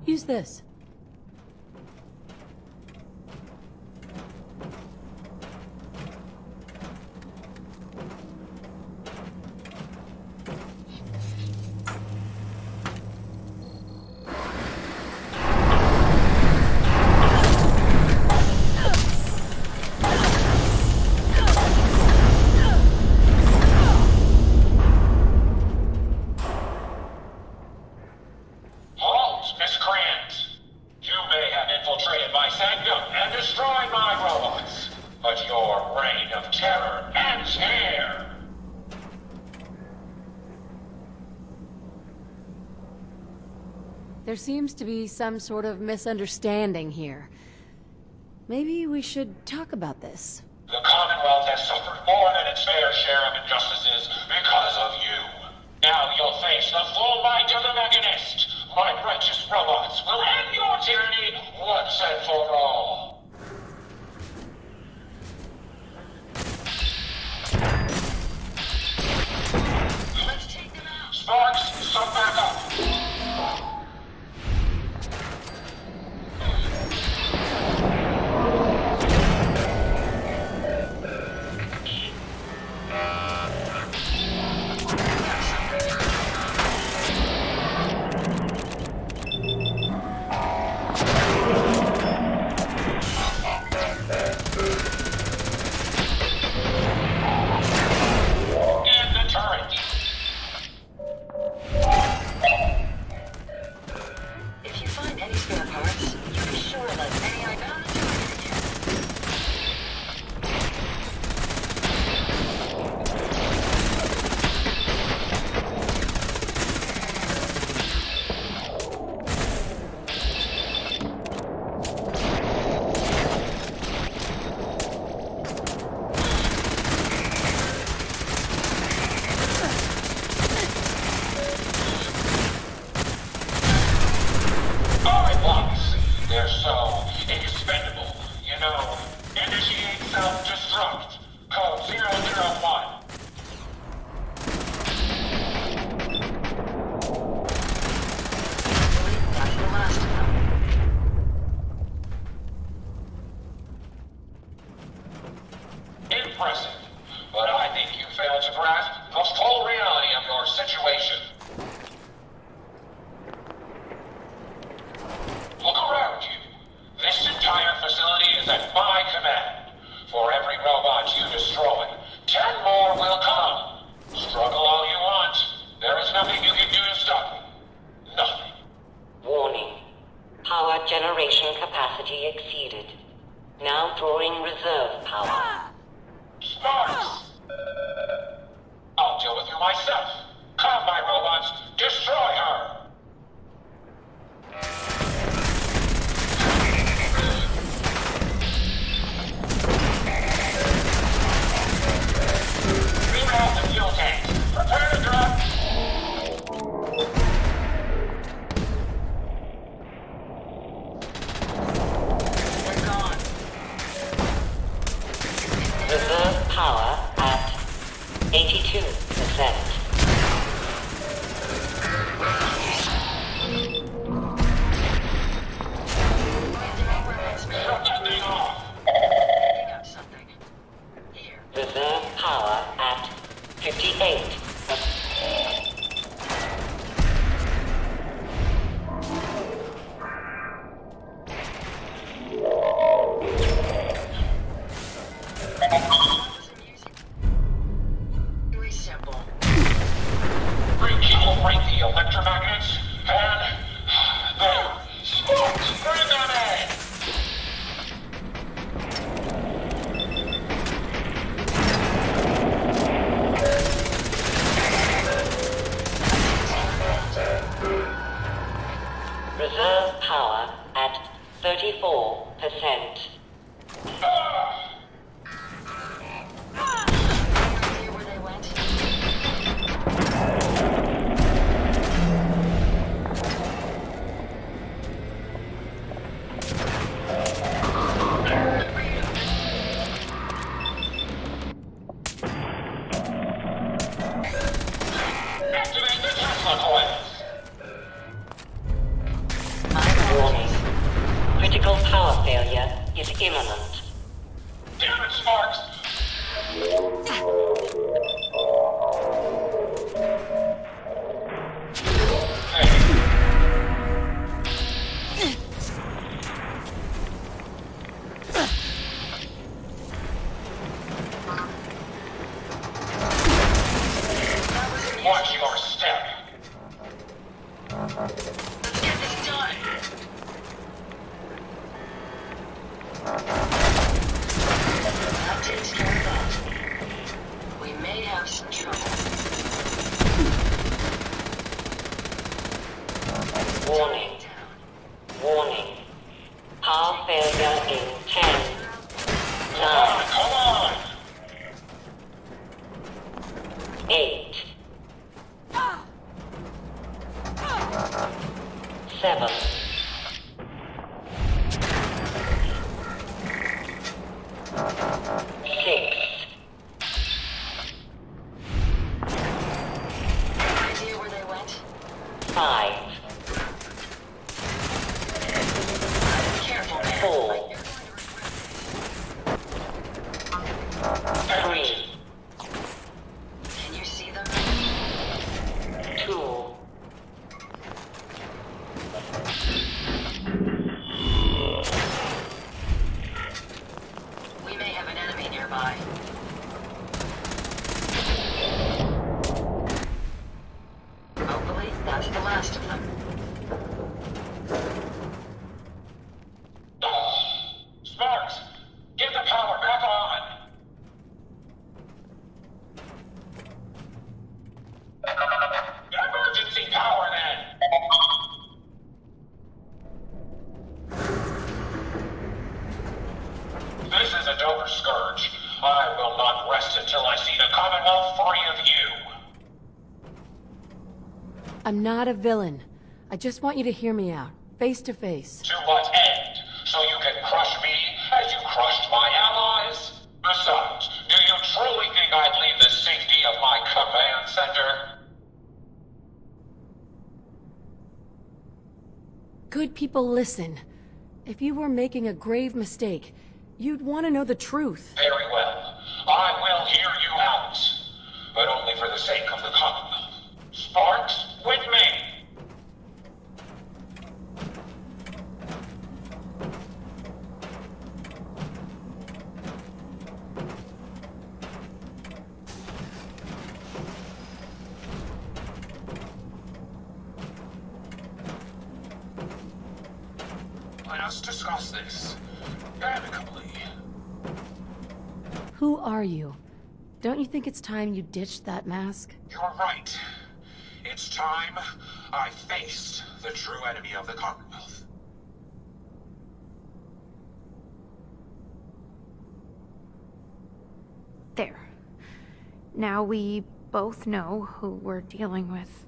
Use this. Halt, miscreant! You may have infiltrated my sanctum and destroyed my robots, but your reign of terror ends here! There seems to be some sort of misunderstanding here. Maybe we should talk about this. The Commonwealth has suffered more than its fair share of injustices because of you. Now you'll face the full might of the Mechanist. My righteous robots will end your tyranny once and for all. Let's take them out. Sparks, some backup. impressive, but I think you failed to grasp the full reality of your situation. Look around you. This entire facility is at my command. For every robot you destroy, 10 more will come. Struggle all you want. There is nothing you can do to stop me. Nothing. Warning. Power generation capacity exceeded. Now drawing reserve power. Sparks! I'll deal with you myself. Come, my robots. Destroy her! Reroute the fuel tanks. Prepare to drop. They're gone. Reserve power at 82%. Shut that thing off. Picking up something. Here. Reserve power at 58. Very simple. Break the electromagnets, and there. Sparks, bring them in! Reserve power at 34%. See where they went? Activate the Tesla coils! Warning. Critical power failure is imminent. Damn it, Sparks! Watch your step. Let's get this done. That takes care of that. We may have some trouble. Warning. Warning. Power failure in 10, 9, Come on! 8, 7, 6. Idea where they went? 5. Careful, man. 4. 3. Can you see them? 2. We may have an enemy nearby. Hopefully, that's the last of them. Sparks, get the power back on! Emergency power, then! This is a Dover Scourge. I will not rest until I see the Commonwealth free of you. I'm not a villain. I just want you to hear me out, face to face. To what end? So you can crush me as you crushed my allies? Besides, do you truly think I'd leave the safety of my command center? Good people, listen. If you were making a grave mistake, you'd want to know the truth. Very well. I will hear you out, but only for the sake of the Commonwealth. Sparks, with me! Let us discuss this amicably. Who are you? Don't you think it's time you ditched that mask? You're right. It's time I faced the true enemy of the Commonwealth. There. Now we both know who we're dealing with.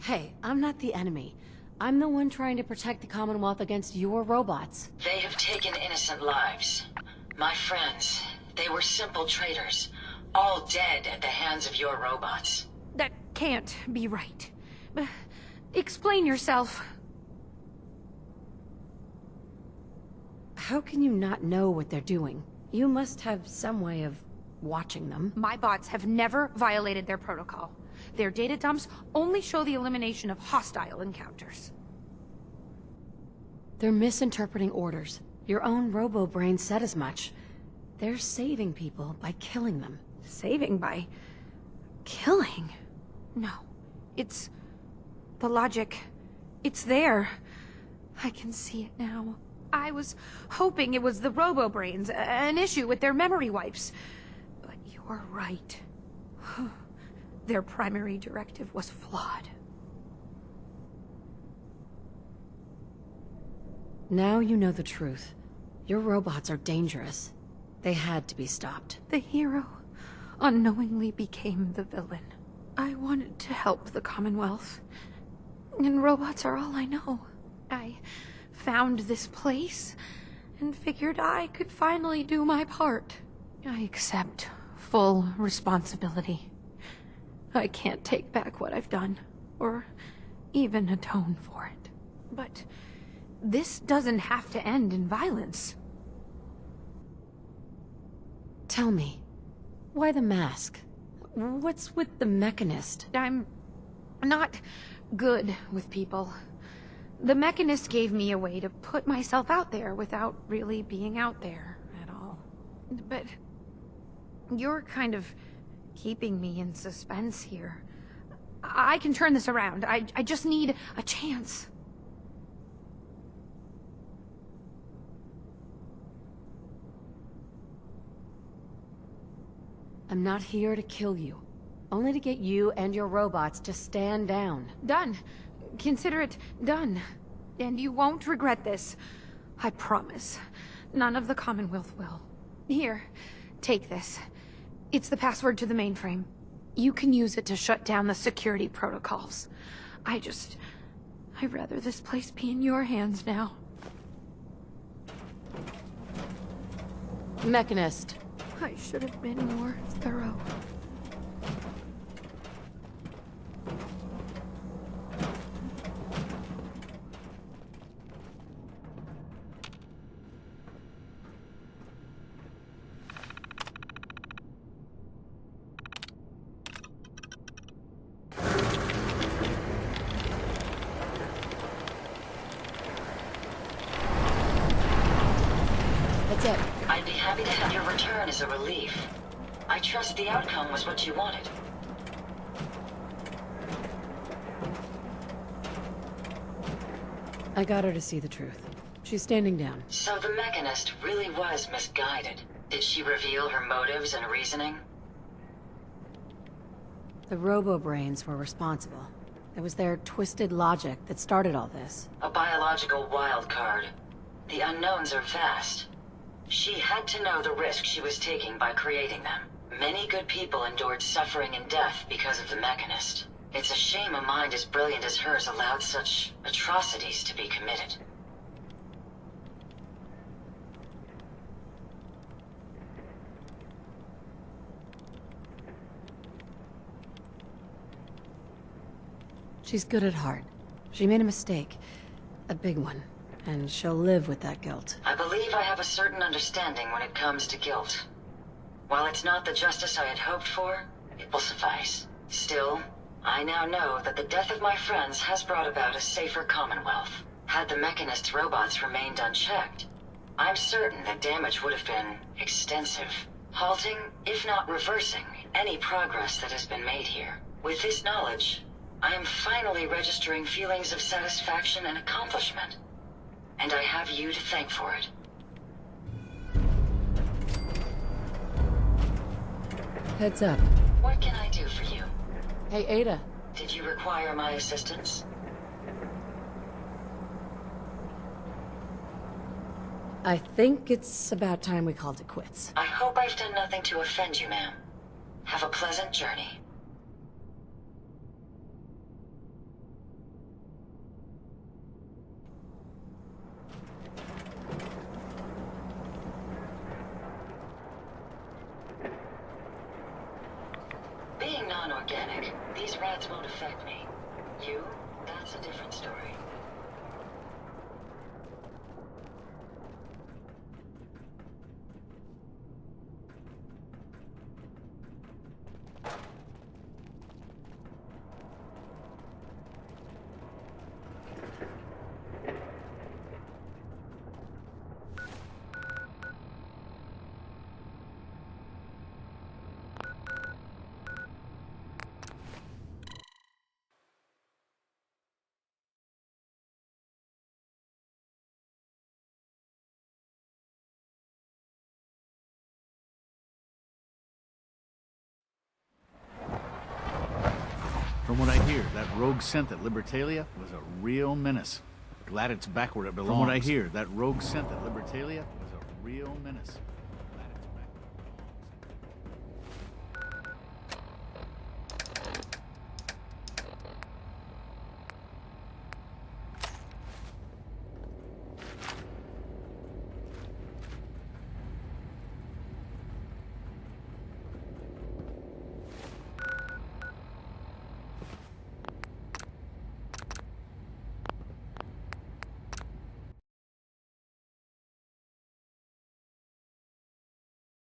Hey, I'm not the enemy. I'm the one trying to protect the Commonwealth against your robots. They have taken innocent lives. My friends, they were simple traitors, all dead at the hands of your robots. That can't be right. Explain yourself. How can you not know what they're doing? You must have some way of watching them. My bots have never violated their protocol. Their data dumps only show the elimination of hostile encounters. They're misinterpreting orders. Your own robo-brain said as much. They're saving people by killing them. Saving by... killing? No. It's... the logic. It's there. I can see it now. I was hoping it was the robo-brains, an issue with their memory wipes. But you're right. Their primary directive was flawed. Now you know the truth. Your robots are dangerous. They had to be stopped. The hero unknowingly became the villain. I wanted to help the Commonwealth, and robots are all I know. I found this place and figured I could finally do my part. I accept full responsibility. I can't take back what I've done, or even atone for it. But this doesn't have to end in violence. Tell me, why the mask? What's with the Mechanist? I'm not good with people. The Mechanist gave me a way to put myself out there without really being out there at all. But you're kind of keeping me in suspense here. I can turn this around. I just need a chance. I'm not here to kill you. Only to get you and your robots to stand down. Done. Consider it done. And you won't regret this. I promise. None of the Commonwealth will. Here, take this. It's the password to the mainframe. You can use it to shut down the security protocols. I'd rather this place be in your hands now. Mechanist. I should have been more thorough. That's it. I'd be happy to have your return as a relief. I trust the outcome was what you wanted. I got her to see the truth. She's standing down. So the Mechanist really was misguided. Did she reveal her motives and reasoning? The robo-brains were responsible. It was their twisted logic that started all this. A biological wild card. The unknowns are vast. She had to know the risk she was taking by creating them. Many good people endured suffering and death because of the Mechanist. It's a shame a mind as brilliant as hers allowed such atrocities to be committed. She's good at heart. She made a mistake. A big one. and she'll live with that guilt. I believe I have a certain understanding when it comes to guilt. While it's not the justice I had hoped for, it will suffice. Still, I now know that the death of my friends has brought about a safer Commonwealth. Had the Mechanist's robots remained unchecked, I'm certain that damage would have been extensive, halting, if not reversing, any progress that has been made here. With this knowledge, I am finally registering feelings of satisfaction and accomplishment. And I have you to thank for it. Heads up. What can I do for you? Hey, Ada. Did you require my assistance? I think it's about time we called it quits. I hope I've done nothing to offend you, ma'am. Have a pleasant journey. Being non-organic, these rats won't affect me. You, that's a different story. From what I hear, that rogue scent at Libertalia was a real menace. Glad it's back where it belongs. From what I hear, that rogue scent at Libertalia was a real menace.